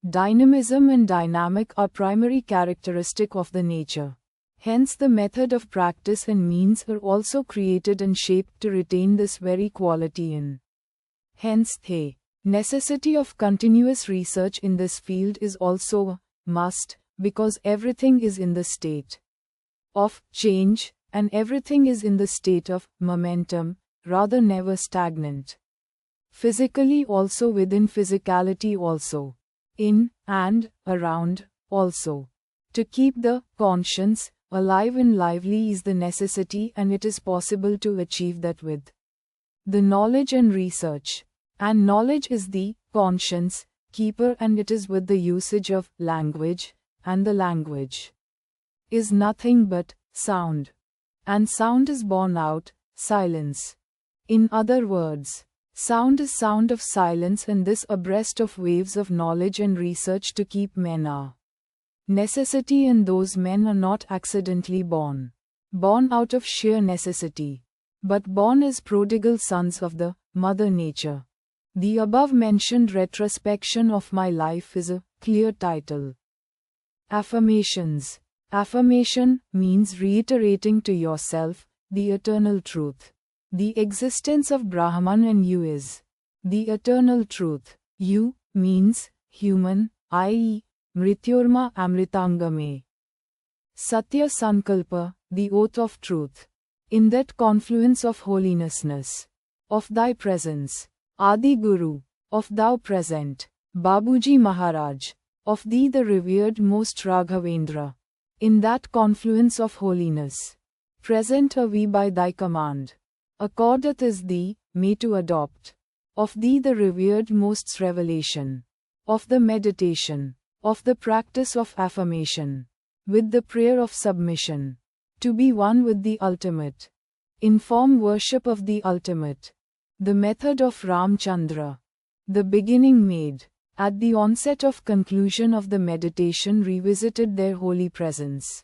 Dynamism and dynamic are primary characteristic of the nature. Hence the method of practice and means are also created and shaped to retain this very quality in. Hence the necessity of continuous research in this field is also a must, because everything is in the state of change, and everything is in the state of momentum, rather never stagnant. Physically also, within physicality also, in and around also. To keep the conscience alive and lively is the necessity, and it is possible to achieve that with the knowledge and research. And knowledge is the conscience keeper, and it is with the usage of language, and the language is nothing but sound. And sound is born out, silence. In other words, sound is sound of silence, and this abreast of waves of knowledge and research to keep men are necessity, and those men are not accidentally born out of sheer necessity, but born as prodigal sons of the Mother Nature. The above mentioned retrospection of my life is a clear title. Affirmations. Affirmation means reiterating to yourself the eternal truth. The existence of Brahman and you is the eternal truth. U means human, i.e., Mrityorma Amritangame. Satya Sankalpa, the oath of truth. In that confluence of holinessness, of thy presence, Adi Guru, of thou present, Babuji Maharaj, of thee the revered most Raghavendra. In that confluence of holiness, present are we by thy command. Accordeth is thee, me to adopt. Of thee the revered most's revelation. Of the meditation. Of the practice of affirmation. With the prayer of submission. To be one with the ultimate. In form worship of the ultimate. The method of Ram Chandra. The beginning made. At the onset of conclusion of the meditation revisited their holy presence.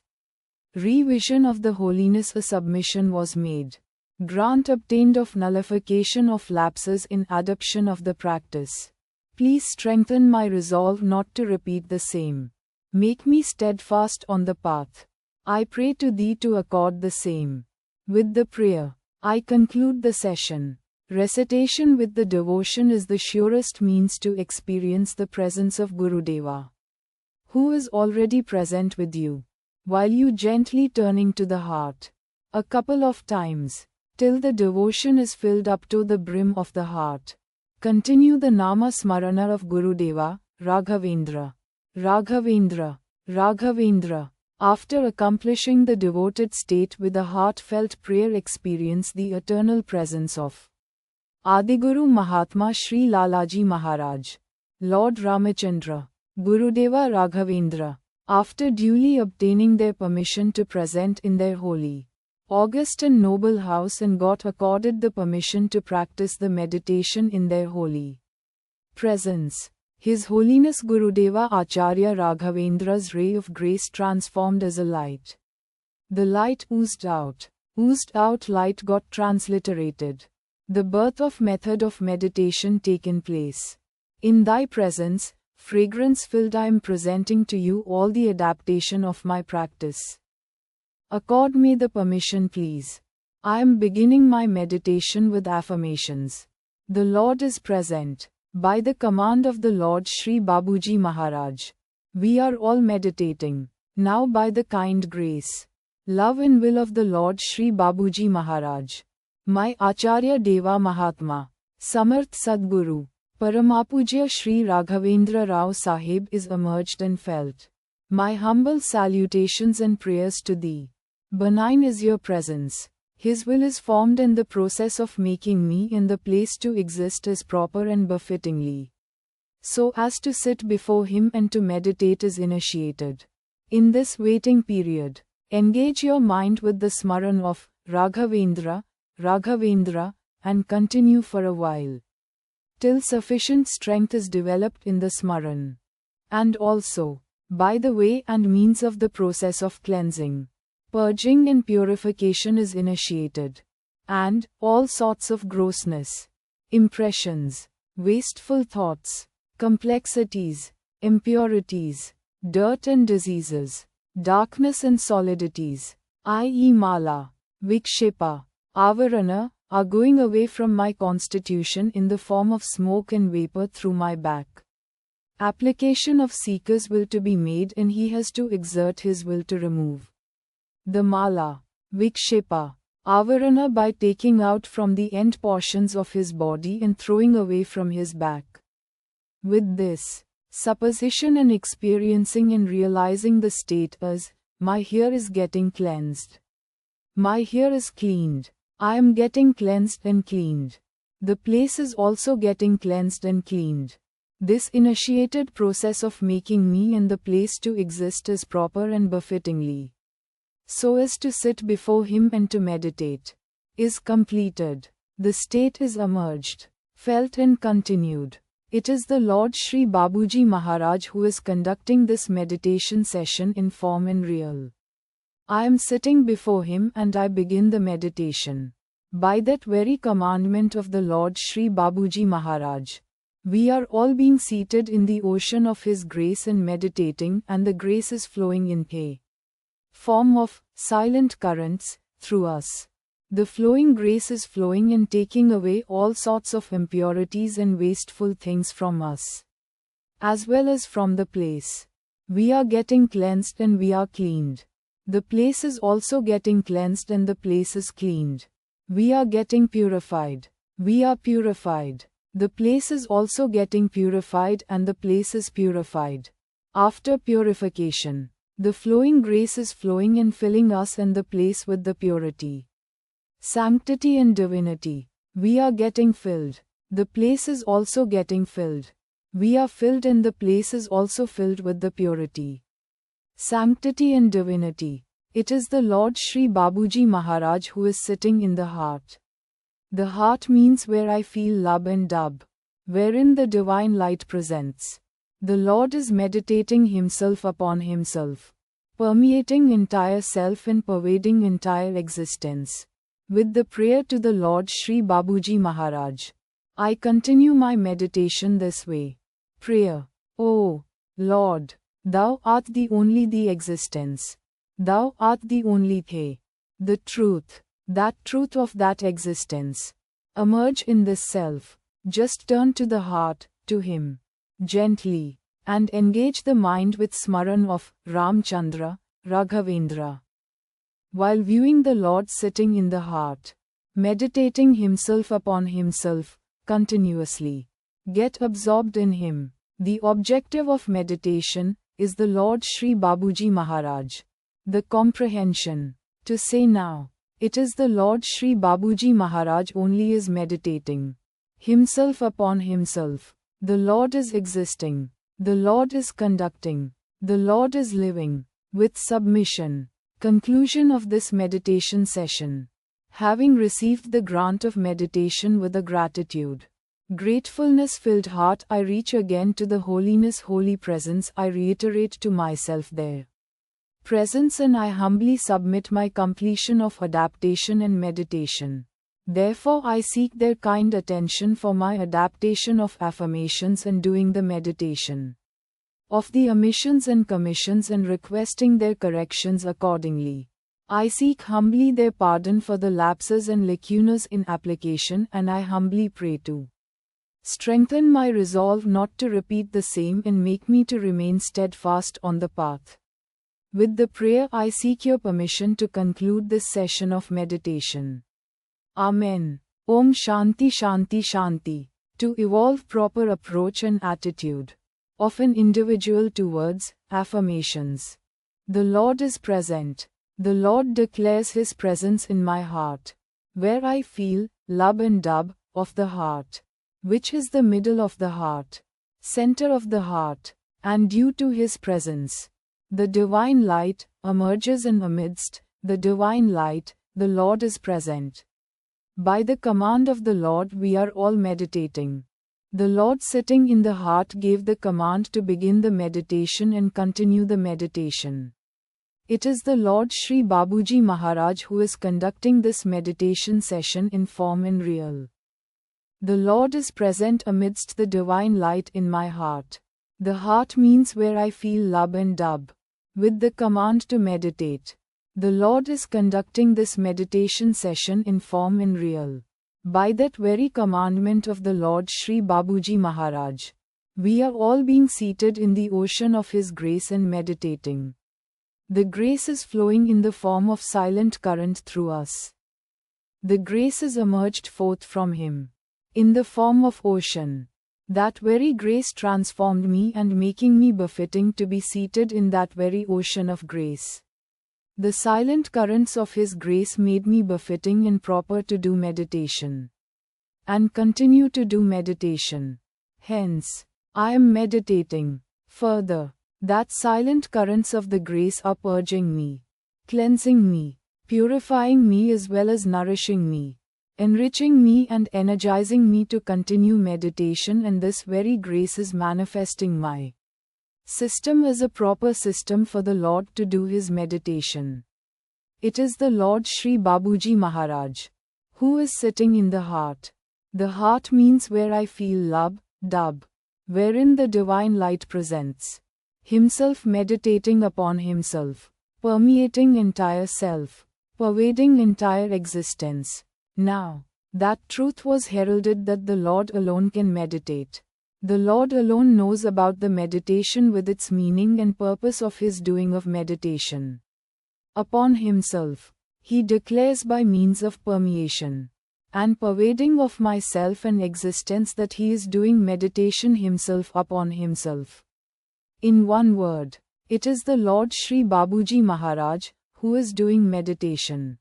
Revision of the holiness a submission was made. Grant obtained of nullification of lapses in adoption of the practice. Please strengthen my resolve not to repeat the same. Make me steadfast on the path. I pray to thee to accord the same. With the prayer, I conclude the session. Recitation with the devotion is the surest means to experience the presence of Gurudeva, who is already present with you, while you gently turning to the heart, a couple of times, till the devotion is filled up to the brim of the heart. Continue the Nama Smarana of Gurudeva, Raghavendra, Raghavendra, Raghavendra. After accomplishing the devoted state with a heartfelt prayer, experience the eternal presence of Adiguru Mahatma Sri Lalaji Maharaj, Lord Ramachandra, Gurudeva Raghavendra. After duly obtaining their permission to present in their holy, august and noble house and got accorded the permission to practice the meditation in their holy presence, His Holiness Gurudeva Acharya Raghavendra's ray of grace transformed as a light. The light oozed out light got transliterated. The birth of method of meditation taken place. In thy presence, fragrance filled, I am presenting to you all the adaptation of my practice. Accord me the permission, please. I am beginning my meditation with affirmations. The Lord is present. By the command of the Lord Sri Babuji Maharaj, we are all meditating. Now by the kind grace, love and will of the Lord Sri Babuji Maharaj, my Acharya Deva Mahatma, Samarth Sadguru, Paramapujya Sri Raghavendra Rao Sahib is emerged and felt. My humble salutations and prayers to thee. Benign is your presence. His will is formed and the process of making me in the place to exist is proper and befittingly, so as to sit before him and to meditate is initiated. In this waiting period, engage your mind with the smaran of Raghavendra, Raghavendra, and continue for a while, till sufficient strength is developed in the smaran. And also, by the way and means of the process of cleansing, purging and purification is initiated, and all sorts of grossness, impressions, wasteful thoughts, complexities, impurities, dirt and diseases, darkness and solidities, i.e. mala, vikshepa, avarana, are going away from my constitution in the form of smoke and vapor through my back. Application of seeker's will to be made, and he has to exert his will to remove the mala, vikshepa, avarana by taking out from the end portions of his body and throwing away from his back. With this supposition and experiencing and realizing the state as, my hair is getting cleansed. My hair is cleaned. I am getting cleansed and cleaned. The place is also getting cleansed and cleaned. This initiated process of making me and the place to exist is proper and befittingly, so as to sit before him and to meditate, is completed. The state is emerged, felt and continued. It is the Lord Sri Babuji Maharaj who is conducting this meditation session in form and real. I am sitting before him and I begin the meditation. By that very commandment of the Lord Sri Babuji Maharaj, we are all being seated in the ocean of his grace and meditating, and the grace is flowing in a form of silent currents through us. The flowing grace is flowing and taking away all sorts of impurities and wasteful things from us, as well as from the place. We are getting cleansed and we are cleaned. The place is also getting cleansed and the place is cleaned. We are getting purified. We are purified. The place is also getting purified and the place is purified. After purification, the flowing grace is flowing and filling us and the place with the purity, sanctity and divinity. We are getting filled. The place is also getting filled. We are filled and the place is also filled with the purity, sanctity and divinity. It is the Lord Shri Babuji Maharaj who is sitting in the heart. The heart means where I feel love and dub, wherein the divine light presents. The Lord is meditating himself upon himself, permeating entire self and pervading entire existence. With the prayer to the Lord Shri Babuji Maharaj, I continue my meditation this way. Prayer. O Lord, Thou art the only the existence. Thou art the only the truth, that truth of that existence. Emerge in this self. Just turn to the heart, to Him, gently, and engage the mind with smaran of Ram Chandra, Raghavendra. While viewing the Lord sitting in the heart, meditating himself upon himself, continuously, get absorbed in Him. The objective of meditation is the Lord Shri Babuji Maharaj. The comprehension. To say now, it is the Lord Shri Babuji Maharaj only is meditating himself upon himself. The Lord is existing. The Lord is conducting. The Lord is living. With submission. Conclusion of this meditation session. Having received the grant of meditation with a gratitude, gratefulness-filled heart, I reach again to the holiness holy presence. I reiterate to myself their presence and I humbly submit my completion of adaptation and meditation. Therefore I seek their kind attention for my adaptation of affirmations and doing the meditation of the omissions and commissions and requesting their corrections accordingly. I seek humbly their pardon for the lapses and lacunas in application, and I humbly pray to strengthen my resolve not to repeat the same and make me to remain steadfast on the path. With the prayer I seek your permission to conclude this session of meditation. Amen. Om Shanti Shanti Shanti. To evolve proper approach and attitude of an individual towards affirmations. The Lord is present. The Lord declares His presence in my heart, where I feel lub and dub of the heart, which is the middle of the heart, center of the heart, and due to His presence, the divine light emerges, and amidst the divine light, the Lord is present. By the command of the Lord we are all meditating. The Lord sitting in the heart gave the command to begin the meditation and continue the meditation. It is the Lord Shri Babuji Maharaj who is conducting this meditation session in form and real. The Lord is present amidst the divine light in my heart. The heart means where I feel lub and dub. With the command to meditate, the Lord is conducting this meditation session in form and real. By that very commandment of the Lord Shri Babuji Maharaj, we are all being seated in the ocean of His grace and meditating. The grace is flowing in the form of silent current through us. The grace is emerged forth from Him in the form of ocean. That very grace transformed me and making me befitting to be seated in that very ocean of grace. The silent currents of His grace made me befitting and proper to do meditation, and continue to do meditation. Hence, I am meditating. Further, that silent currents of the grace are purging me, cleansing me, purifying me as well as nourishing me, enriching me and energizing me to continue meditation, and this very grace is manifesting my system as a proper system for the Lord to do His meditation. It is the Lord Shri Babuji Maharaj who is sitting in the heart. The heart means where I feel lub, dub, wherein the divine light presents Himself meditating upon Himself, permeating entire self, pervading entire existence. Now, that truth was heralded that the Lord alone can meditate. The Lord alone knows about the meditation with its meaning and purpose of his doing of meditation. Upon himself, he declares by means of permeation and pervading of myself and existence that he is doing meditation himself upon himself. In one word, it is the Lord Shri Babuji Maharaj who is doing meditation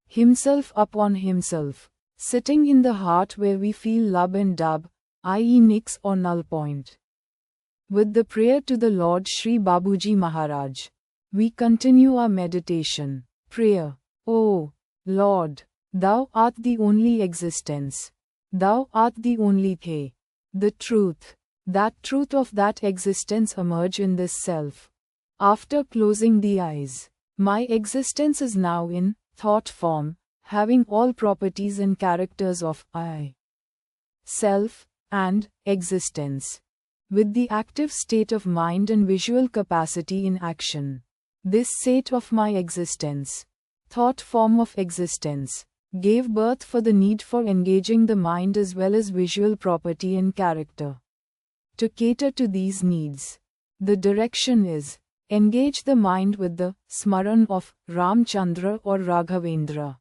himself upon himself, sitting in the heart where we feel lub and dub, i.e. nix or null point. With the prayer to the Lord Shri Babuji Maharaj, we continue our meditation. Prayer. O Lord, Thou art the only existence. Thou art the only thing. The truth. That truth of that existence emerge in this self. After closing the eyes, my existence is now in thought form, having all properties and characters of I, self, and existence, with the active state of mind and visual capacity in action. This state of my existence, thought form of existence, gave birth for the need for engaging the mind as well as visual property and character. To cater to these needs, the direction is, engage the mind with the smaran of Ram Chandra or Raghavendra.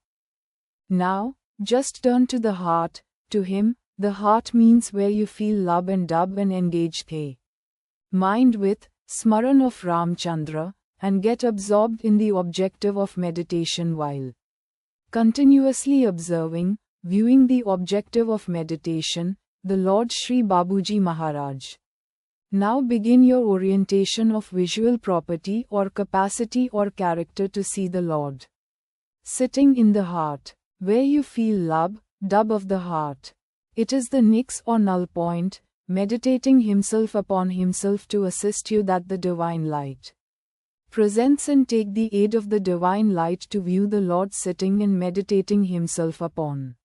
Now, just turn to the heart, to him. The heart means where you feel lub and dub and engage the mind with smaran of Ram Chandra, and get absorbed in the objective of meditation while continuously observing, viewing the objective of meditation, the Lord Shri Babuji Maharaj. Now begin your orientation of visual property or capacity or character to see the Lord sitting in the heart, where you feel lub, dub of the heart. It is the nix or null point, meditating himself upon himself to assist you that the divine light presents and take the aid of the divine light to view the Lord sitting and meditating himself upon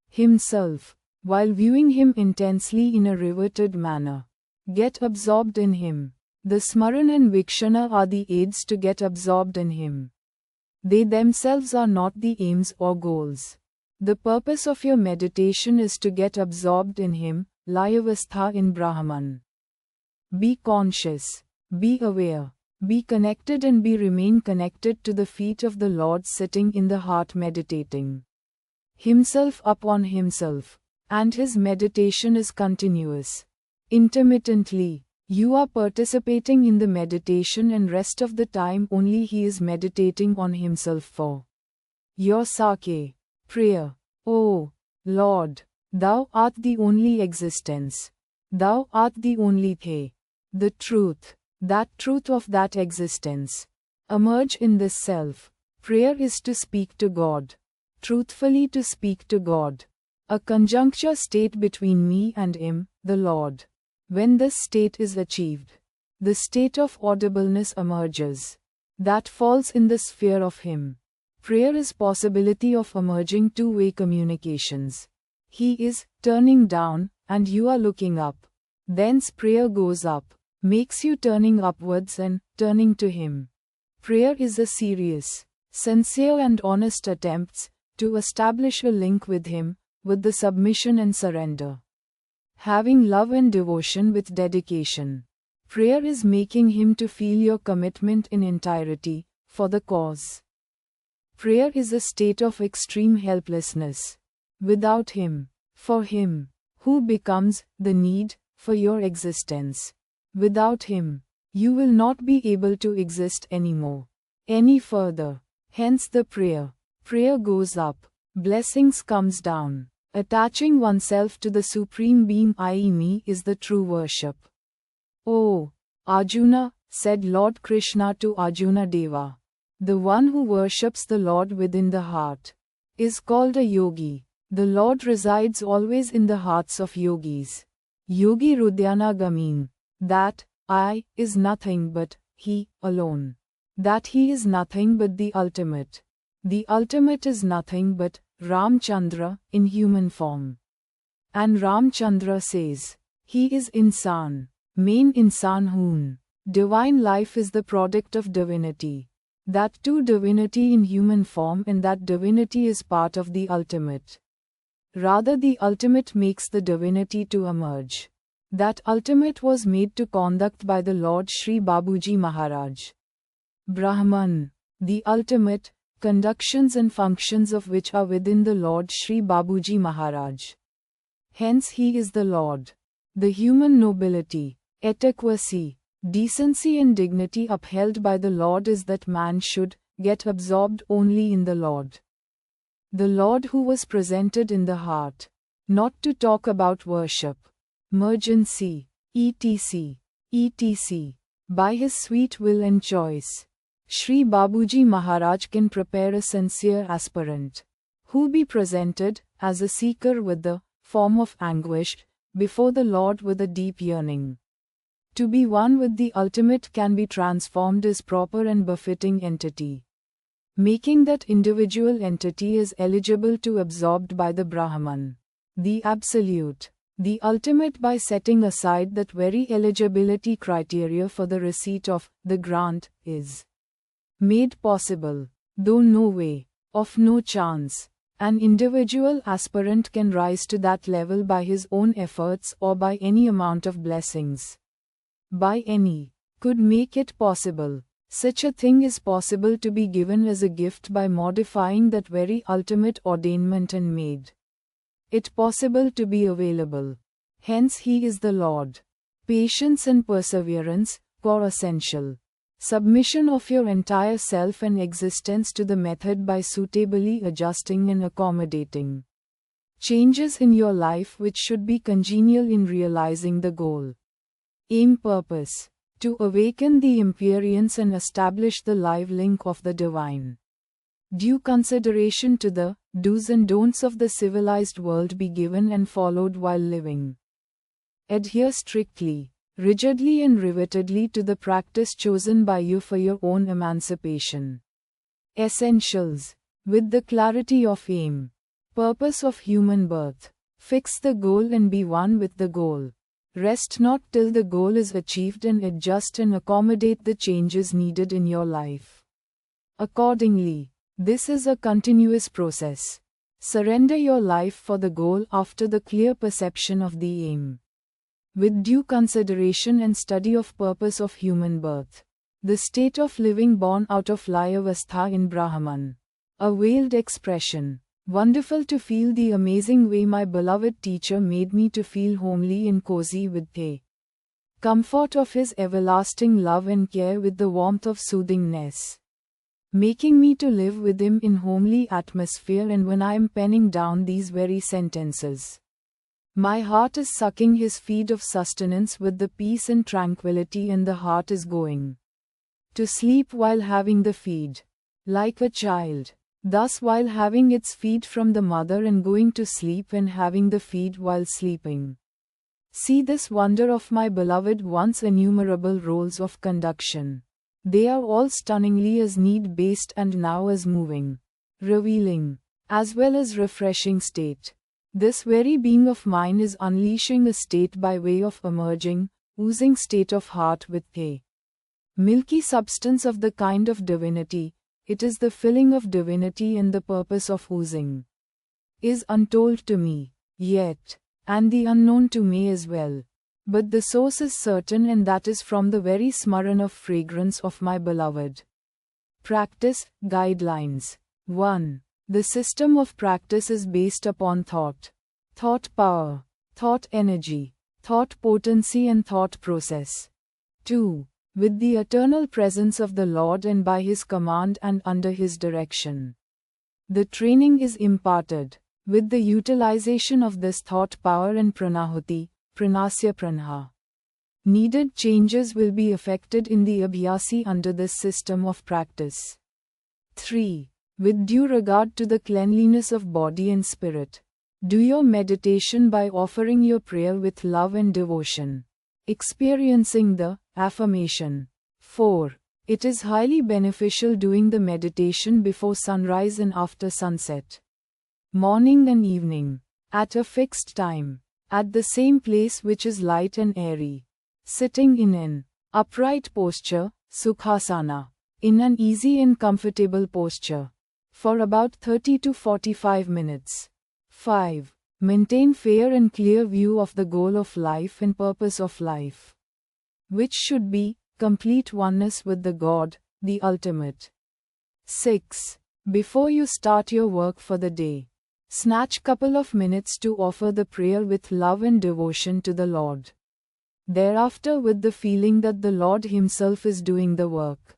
himself, while viewing him intensely in a riveted manner. Get absorbed in him. The smaran and vikshana are the aids to get absorbed in him. They themselves are not the aims or goals. The purpose of your meditation is to get absorbed in him, Layavastha in Brahman. Be conscious, be aware, be connected and remain connected to the feet of the Lord sitting in the heart meditating himself upon himself, and his meditation is continuous. Intermittently, you are participating in the meditation and rest of the time only he is meditating on himself for your sake. Prayer. O Lord, Thou art the only existence. Thou art the only thing. The truth, that truth of that existence, emerge in this self. Prayer is to speak to God. Truthfully to speak to God. A conjuncture state between me and him, the Lord. When this state is achieved, the state of audibleness emerges. That falls in the sphere of him. Prayer is possibility of emerging two-way communications. He is turning down, and you are looking up. Thence prayer goes up, makes you turning upwards and turning to him. Prayer is a serious, sincere and honest attempts to establish a link with him, with the submission and surrender. Having love and devotion with dedication. Prayer is making him to feel your commitment in entirety, for the cause. Prayer is a state of extreme helplessness. Without him, for him, who becomes the need for your existence. Without him, you will not be able to exist anymore, any further. Hence the prayer. Prayer goes up, blessings comes down. Attaching oneself to the Supreme Being, i.e. me, is the true worship. Oh, Arjuna, said Lord Krishna to Arjuna Deva. The one who worships the Lord within the heart is called a yogi. The Lord resides always in the hearts of yogis. Yogi Hrudyana Gamin. That I is nothing but he alone. That he is nothing but the ultimate. The ultimate is nothing but Ram Chandra in human form. And Ram Chandra says, he is insan, main insan hoon. Divine life is the product of divinity. That too divinity in human form, and that divinity is part of the ultimate. Rather, the ultimate makes the divinity to emerge. That ultimate was made to conduct by the Lord Shri Babuji Maharaj. Brahman, the ultimate, conductions and functions of which are within the Lord Shri Babuji Maharaj. Hence he is the Lord. The human nobility, adequacy, decency and dignity upheld by the Lord is that man should get absorbed only in the Lord. The Lord who was presented in the heart. Not to talk about worship, mergency, etc., etc., by his sweet will and choice. Shri Babuji Maharaj can prepare a sincere aspirant, who be presented, as a seeker with the form of anguish, before the Lord with a deep yearning. To be one with the ultimate can be transformed as proper and befitting entity, making that individual entity is eligible to absorbed by the Brahman, the Absolute, the ultimate, by setting aside that very eligibility criteria for the receipt of the grant is made possible, though no way, of no chance. An individual aspirant can rise to that level by his own efforts or by any amount of blessings. By any, could make it possible. Such a thing is possible to be given as a gift by modifying that very ultimate ordainment and made it possible to be available. Hence he is the Lord. Patience and perseverance, core essential. Submission of your entire self and existence to the method by suitably adjusting and accommodating changes in your life which should be congenial in realizing the goal. Aim, purpose. To awaken the Empyreans and establish the live link of the divine. Due consideration to the do's and don'ts of the civilized world be given and followed while living. Adhere strictly, rigidly and rivetedly to the practice chosen by you for your own emancipation. Essentials. With the clarity of aim, purpose of human birth. Fix the goal and be one with the goal. Rest not till the goal is achieved and adjust and accommodate the changes needed in your life. Accordingly, this is a continuous process. Surrender your life for the goal after the clear perception of the aim. With due consideration and study of purpose of human birth. The state of living born out of Layavastha in Brahman. A veiled expression. Wonderful to feel the amazing way my beloved teacher made me to feel homely and cozy with the comfort of his everlasting love and care, with the warmth of soothingness, making me to live with him in homely atmosphere. And when I am penning down these very sentences, my heart is sucking his feed of sustenance with the peace and tranquility, and the heart is going to sleep while having the feed, like a child. Thus, while having its feed from the mother and going to sleep and having the feed while sleeping. See this wonder of my beloved one's innumerable roles of conduction. They are all stunningly as need-based and now as moving, revealing, as well as refreshing state. This very being of mine is unleashing a state by way of emerging, oozing state of heart with a milky substance of the kind of divinity. It is the filling of divinity, and the purpose of oozing is untold to me, yet, and the unknown to me as well. But the source is certain, and that is from the very smaran of fragrance of my beloved. Practice, guidelines. 1. The system of practice is based upon thought. Thought power, thought energy, thought potency and thought process. 2. With the eternal presence of the Lord and by His command and under His direction. The training is imparted. With the utilization of this thought power and pranahuti, pranasya pranha. Needed changes will be effected in the abhyasi under this system of practice. 3. With due regard to the cleanliness of body and spirit. Do your meditation by offering your prayer with love and devotion. Experiencing the affirmation. 4. It is highly beneficial doing the meditation before sunrise and after sunset. Morning and evening. At a fixed time. At the same place which is light and airy. Sitting in an upright posture, sukhasana. in an easy and comfortable posture, for about 30 to 45 minutes. 5. Maintain fair and clear view of the goal of life and purpose of life, which should be complete oneness with the God, the ultimate. 6. Before you start your work for the day, snatch couple of minutes to offer the prayer with love and devotion to the Lord. Thereafter, with the feeling that the Lord Himself is doing the work,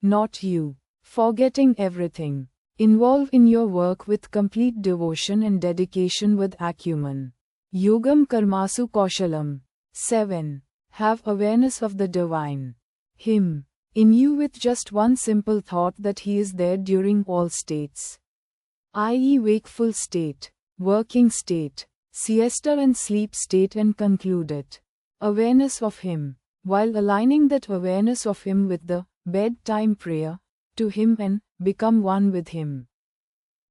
not you. Forgetting everything, involve in your work with complete devotion and dedication with acumen. Yogam karmasu kaushalam. 7. Have awareness of the divine, Him, in you with just one simple thought that He is there during all states, i.e. wakeful state, working state, siesta and sleep state, and conclude it. Awareness of Him, while aligning that awareness of Him with the bedtime prayer to Him and become one with Him.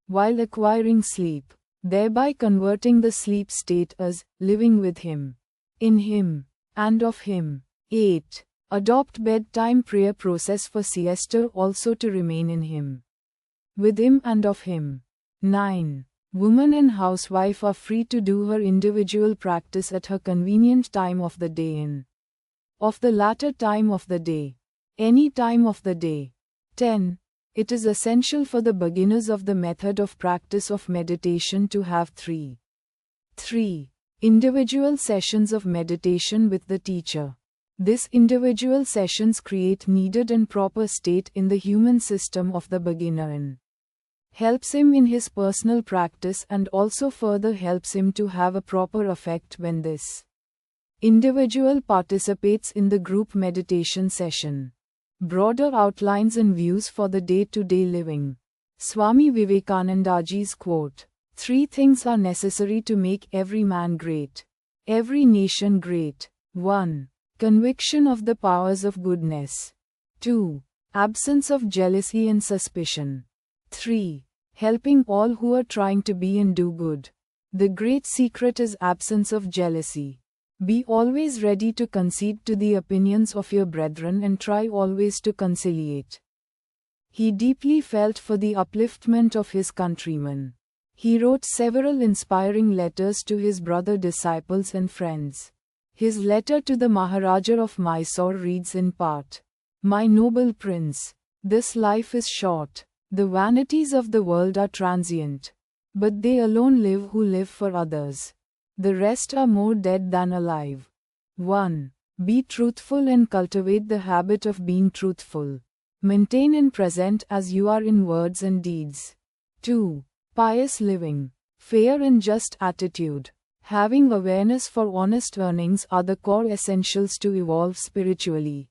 While acquiring sleep, thereby converting the sleep state as living with Him, in Him, and of Him. 8. Adopt bedtime prayer process for siesta also to remain in Him, with Him and of Him. 9. Woman and housewife are free to do her individual practice at her convenient time of the day in, of the latter time of the day, any time of the day. 10. It is essential for the beginners of the method of practice of meditation to have 3 individual sessions of meditation with the teacher. These individual sessions create needed and proper state in the human system of the beginner and helps him in his personal practice, and also further helps him to have a proper effect when this individual participates in the group meditation session. Broader outlines and views for the day-to-day living. Swami Vivekanandaji's quote: 3 things are necessary to make every man great, every nation great. 1. Conviction of the powers of goodness. 2. Absence of jealousy and suspicion. 3. Helping all who are trying to be and do good. The great secret is absence of jealousy. Be always ready to concede to the opinions of your brethren and try always to conciliate. He deeply felt for the upliftment of his countrymen. He wrote several inspiring letters to his brother disciples and friends. His letter to the Maharaja of Mysore reads in part: My noble prince, this life is short. The vanities of the world are transient, but they alone live who live for others. The rest are more dead than alive. 1. Be truthful and cultivate the habit of being truthful. Maintain and present as you are in words and deeds. 2. Pious living, fair and just attitude, having awareness for honest earnings are the core essentials to evolve spiritually.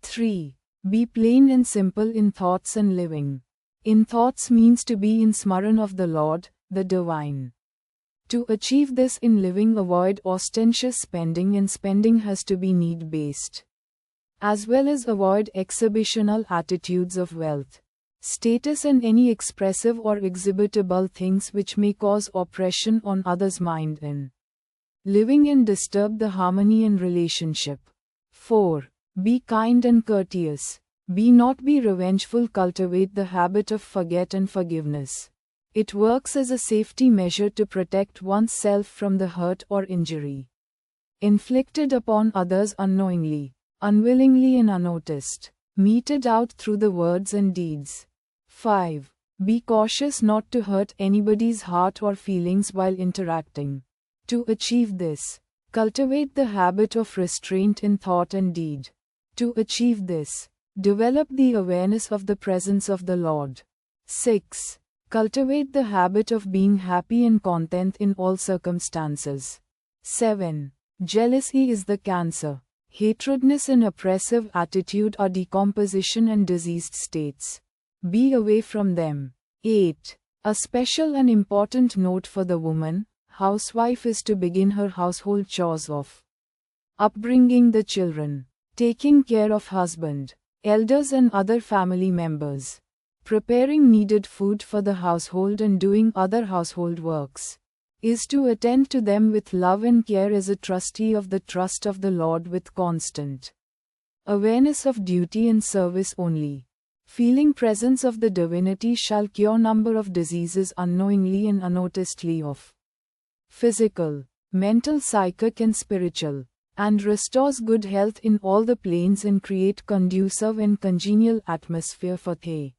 3. Be plain and simple in thoughts and living. In thoughts means to be in smaran of the Lord, the Divine. To achieve this in living, avoid ostentatious spending, and spending has to be need-based, as well as avoid exhibitional attitudes of wealth, status and any expressive or exhibitable things which may cause oppression on others' mind in living and disturb the harmony in relationship. 4. Be kind and courteous. Be not be revengeful. Cultivate the habit of forget and forgiveness. It works as a safety measure to protect oneself from the hurt or injury inflicted upon others unknowingly, unwillingly and unnoticed, meted out through the words and deeds. 5. Be cautious not to hurt anybody's heart or feelings while interacting. To achieve this, cultivate the habit of restraint in thought and deed. To achieve this, develop the awareness of the presence of the Lord. 6. Cultivate the habit of being happy and content in all circumstances. 7. Jealousy is the cancer. Hatredness and oppressive attitude are decomposition and diseased states. Be away from them. 8. A special and important note for the woman, housewife, is to begin her household chores of upbringing the children, taking care of husband, elders and other family members, preparing needed food for the household and doing other household works, is to attend to them with love and care as a trustee of the trust of the Lord with constant awareness of duty and service only. Feeling presence of the divinity shall cure number of diseases unknowingly and unnoticedly of physical, mental, psychic and spiritual, and restores good health in all the planes and create conducive and congenial atmosphere for the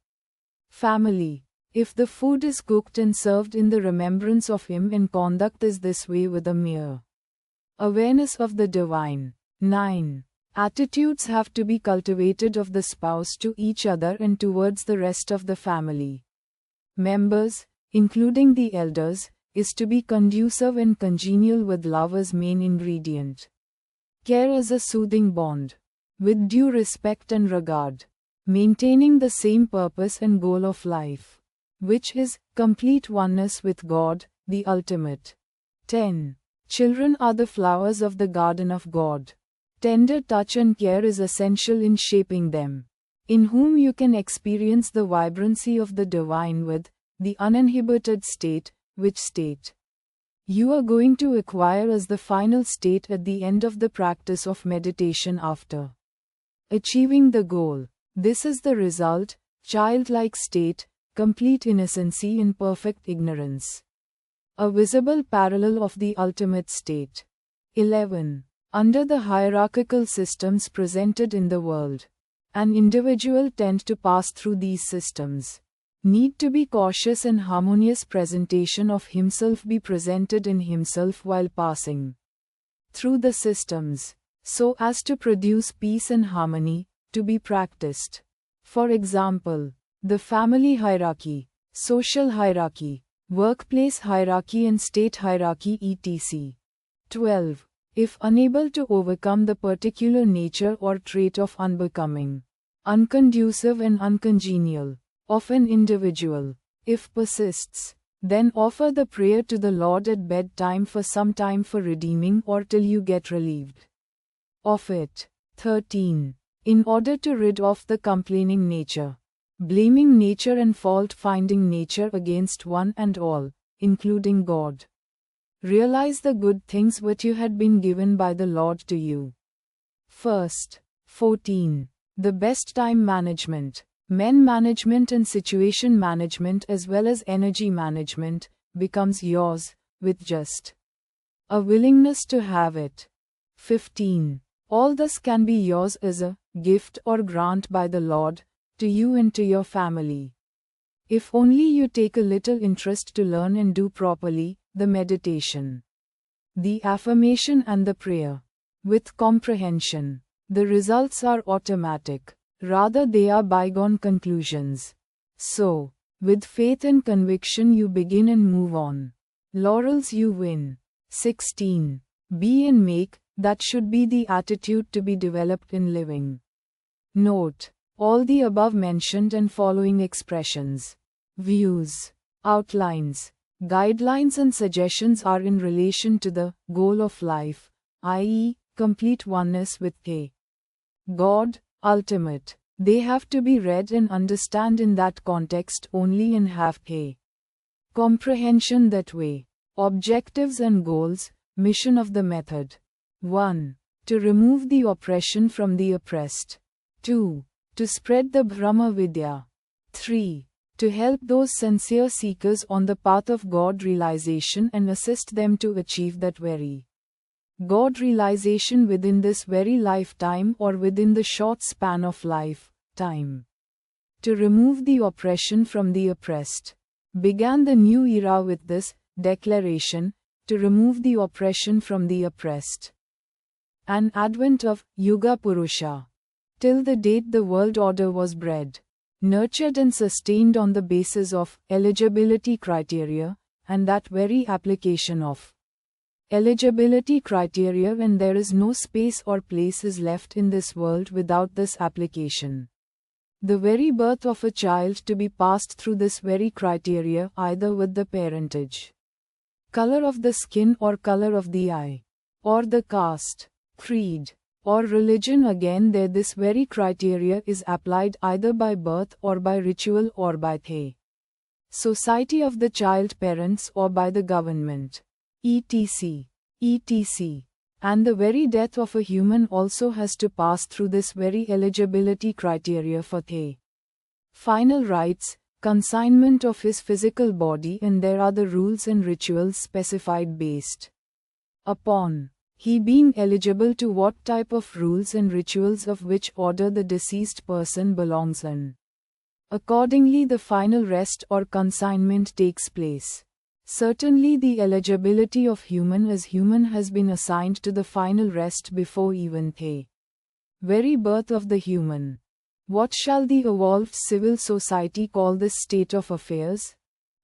family. If the food is cooked and served in the remembrance of him and conduct is this way with a mere awareness of the divine. 9. Attitudes have to be cultivated of the spouse to each other and towards the rest of the family members, including the elders, is to be conducive and congenial with love as main ingredient. Care as a soothing bond. With due respect and regard. Maintaining the same purpose and goal of life, which is complete oneness with God, the ultimate. 10. Children are the flowers of the garden of God. Tender touch and care is essential in shaping them, in whom you can experience the vibrancy of the divine with the uninhibited state, which state you are going to acquire as the final state at the end of the practice of meditation after achieving the goal. This is the result, childlike state, complete innocency in perfect ignorance. A visible parallel of the ultimate state. 11. Under the hierarchical systems presented in the world, an individual tend to pass through these systems. Need to be cautious and harmonious presentation of himself be presented in himself while passing through the systems, so as to produce peace and harmony, to be practiced. For example, the family hierarchy, social hierarchy, workplace hierarchy and state hierarchy etc. 12. If unable to overcome the particular nature or trait of unbecoming, unconducive and uncongenial of an individual, if persists, then offer the prayer to the Lord at bedtime for some time for redeeming or till you get relieved of it. 13. In order to rid off the complaining nature, blaming nature and fault-finding nature against one and all, including God. Realize the good things which you had been given by the Lord to you. First. 14. The best time management, men management and situation management as well as energy management, becomes yours, with just a willingness to have it. 15. All this can be yours as a gift or grant by the Lord, to you and to your family. If only you take a little interest to learn and do properly the meditation, the affirmation and the prayer, with comprehension. The results are automatic, rather they are bygone conclusions. So, with faith and conviction you begin and move on. Laurels you win. 16. Be and make, that should be the attitude to be developed in living. Note, all the above mentioned and following expressions, views, outlines, guidelines and suggestions are in relation to the goal of life, i.e., complete oneness with the God, ultimate. They have to be read and understand in that context only and have a comprehension that way. Objectives and goals, mission of the method. 1. To remove the oppression from the oppressed. 2. To spread the Brahma Vidya. 3. To help those sincere seekers on the path of God realization and assist them to achieve that very God realization within this very lifetime or within the short span of time. To remove the oppression from the oppressed. Began the new era with this declaration, to remove the oppression from the oppressed. An advent of Yuga Purusha. Till the date the world order was bred, nurtured and sustained on the basis of eligibility criteria, and that very application of eligibility criteria, and there is no space or place is left in this world without this application. The very birth of a child to be passed through this very criteria, either with the parentage, color of the skin or color of the eye, or the caste, creed, or religion. Again there this very criteria is applied either by birth or by ritual or by the society of the child parents or by the government, etc. etc. And the very death of a human also has to pass through this very eligibility criteria for the final rites, consignment of his physical body, and there are the rules and rituals specified based upon he being eligible to what type of rules and rituals of which order the deceased person belongs in. Accordingly, the final rest or consignment takes place. Certainly, the eligibility of human as human has been assigned to the final rest before even the very birth of the human. What shall the evolved civil society call this state of affairs?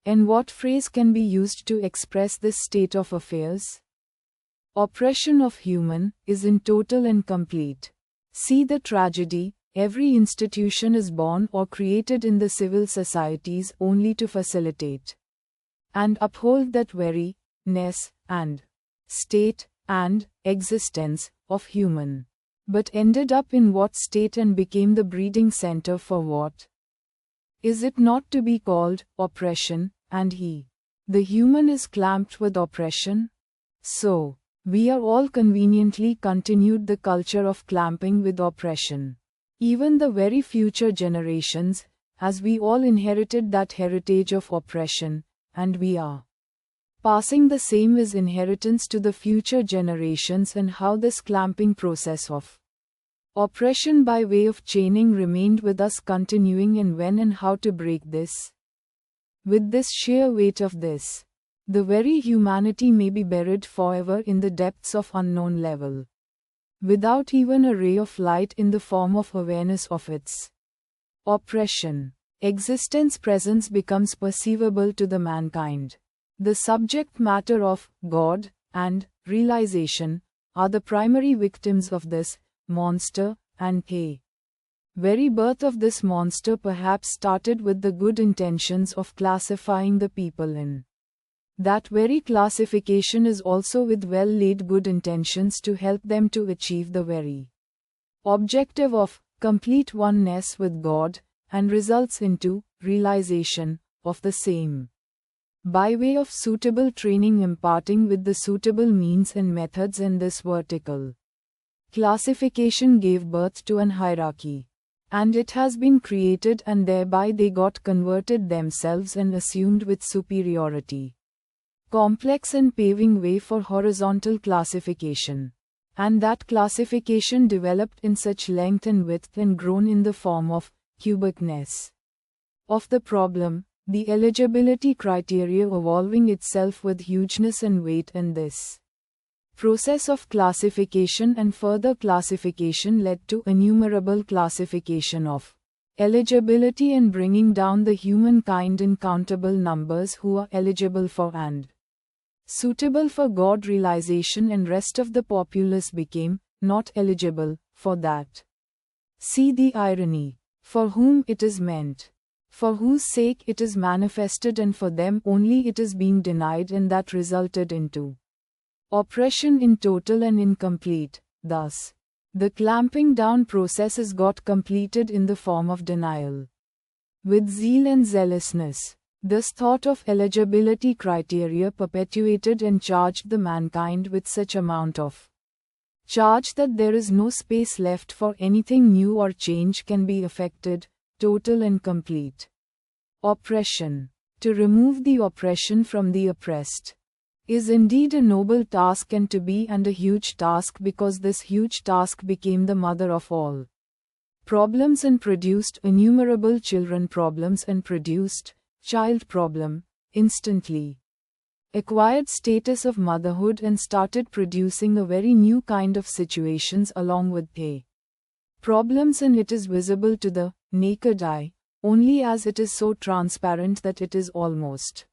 And what phrase can be used to express this state of affairs? Oppression of human is in total and complete. See the tragedy. Every institution is born or created in the civil societies only to facilitate and uphold that very ness and state and existence of human, but ended up in what state and became the breeding center for what? Is it not to be called oppression, and the human is clamped with oppression? So, we are all conveniently continued the culture of clamping with oppression. Even the very future generations, as we all inherited that heritage of oppression, and we are passing the same as inheritance to the future generations, and how this clamping process of oppression by way of chaining remained with us continuing, and when and how to break this. With this sheer weight of this, the very humanity may be buried forever in the depths of unknown level, without even a ray of light in the form of awareness of its oppression. Existence presence becomes perceivable to the mankind. The subject matter of God and realization are the primary victims of this monster, and the very birth of this monster perhaps started with the good intentions of classifying the people in. That very classification is also with well-laid good intentions to help them to achieve the very objective of complete oneness with God, and results into realization of the same. By way of suitable training imparting with the suitable means and methods, and this vertical classification gave birth to an hierarchy. And it has been created, and thereby they got converted themselves and assumed with superiority. Complex and paving way for horizontal classification. And that classification developed in such length and width and grown in the form of cubicness of the problem, the eligibility criteria evolving itself with hugeness and weight, and this process of classification and further classification led to innumerable classification of eligibility and bringing down the humankind in countable numbers who are eligible for and suitable for God realization, and rest of the populace became not eligible for that. See the irony. For whom it is meant, for whose sake it is manifested, and for them only it is being denied, and that resulted into oppression in total and incomplete. Thus, the clamping down process is got completed in the form of denial. With zeal and zealousness, this thought of eligibility criteria perpetuated and charged the mankind with such amount of charge that there is no space left for anything new or change can be effected, total and complete. Oppression. To remove the oppression from the oppressed is indeed a noble task, and to be and a huge task, because this huge task became the mother of all problems and produced innumerable children problems, and produced child problem instantly acquired status of motherhood, and started producing a very new kind of situations along with the problems, and it is visible to the naked eye only as it is so transparent that it is almost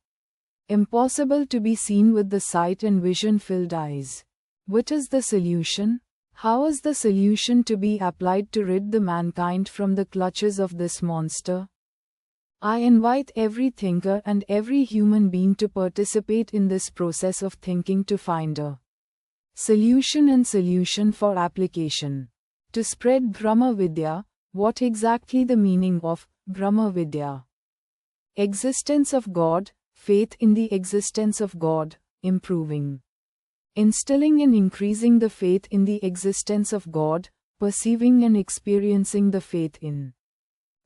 impossible to be seen with the sight and vision filled eyes. What is the solution? How is the solution to be applied to rid the mankind from the clutches of this monster? I invite every thinker and every human being to participate in this process of thinking to find a solution and solution for application. To spread Brahma Vidya. What exactly the meaning of Brahma Vidya? Existence of God, faith in the existence of God, improving, instilling and increasing the faith in the existence of God, perceiving and experiencing the faith in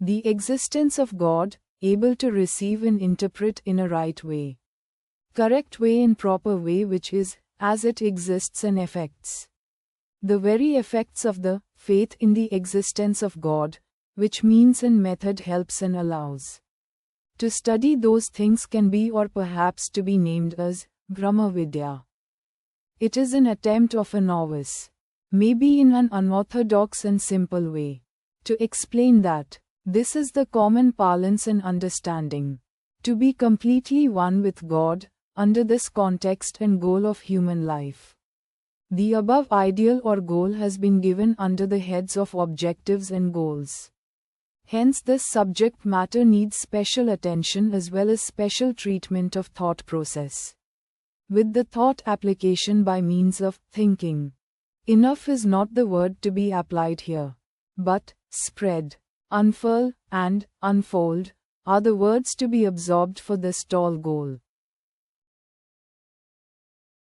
The existence of God, able to receive and interpret in a right way. Correct way and proper way, which is, as it exists and affects. The very effects of the faith in the existence of God, which means and method helps and allows. To study those things can be or perhaps to be named as Brahma Vidya. It is an attempt of a novice, maybe in an unorthodox and simple way, to explain that this is the common parlance and understanding, to be completely one with God, under this context and goal of human life. The above ideal or goal has been given under the heads of objectives and goals. Hence this subject matter needs special attention as well as special treatment of thought process. With the thought application by means of thinking. Enough is not the word to be applied here. But spread, unfurl, and unfold are the words to be absorbed for this tall goal.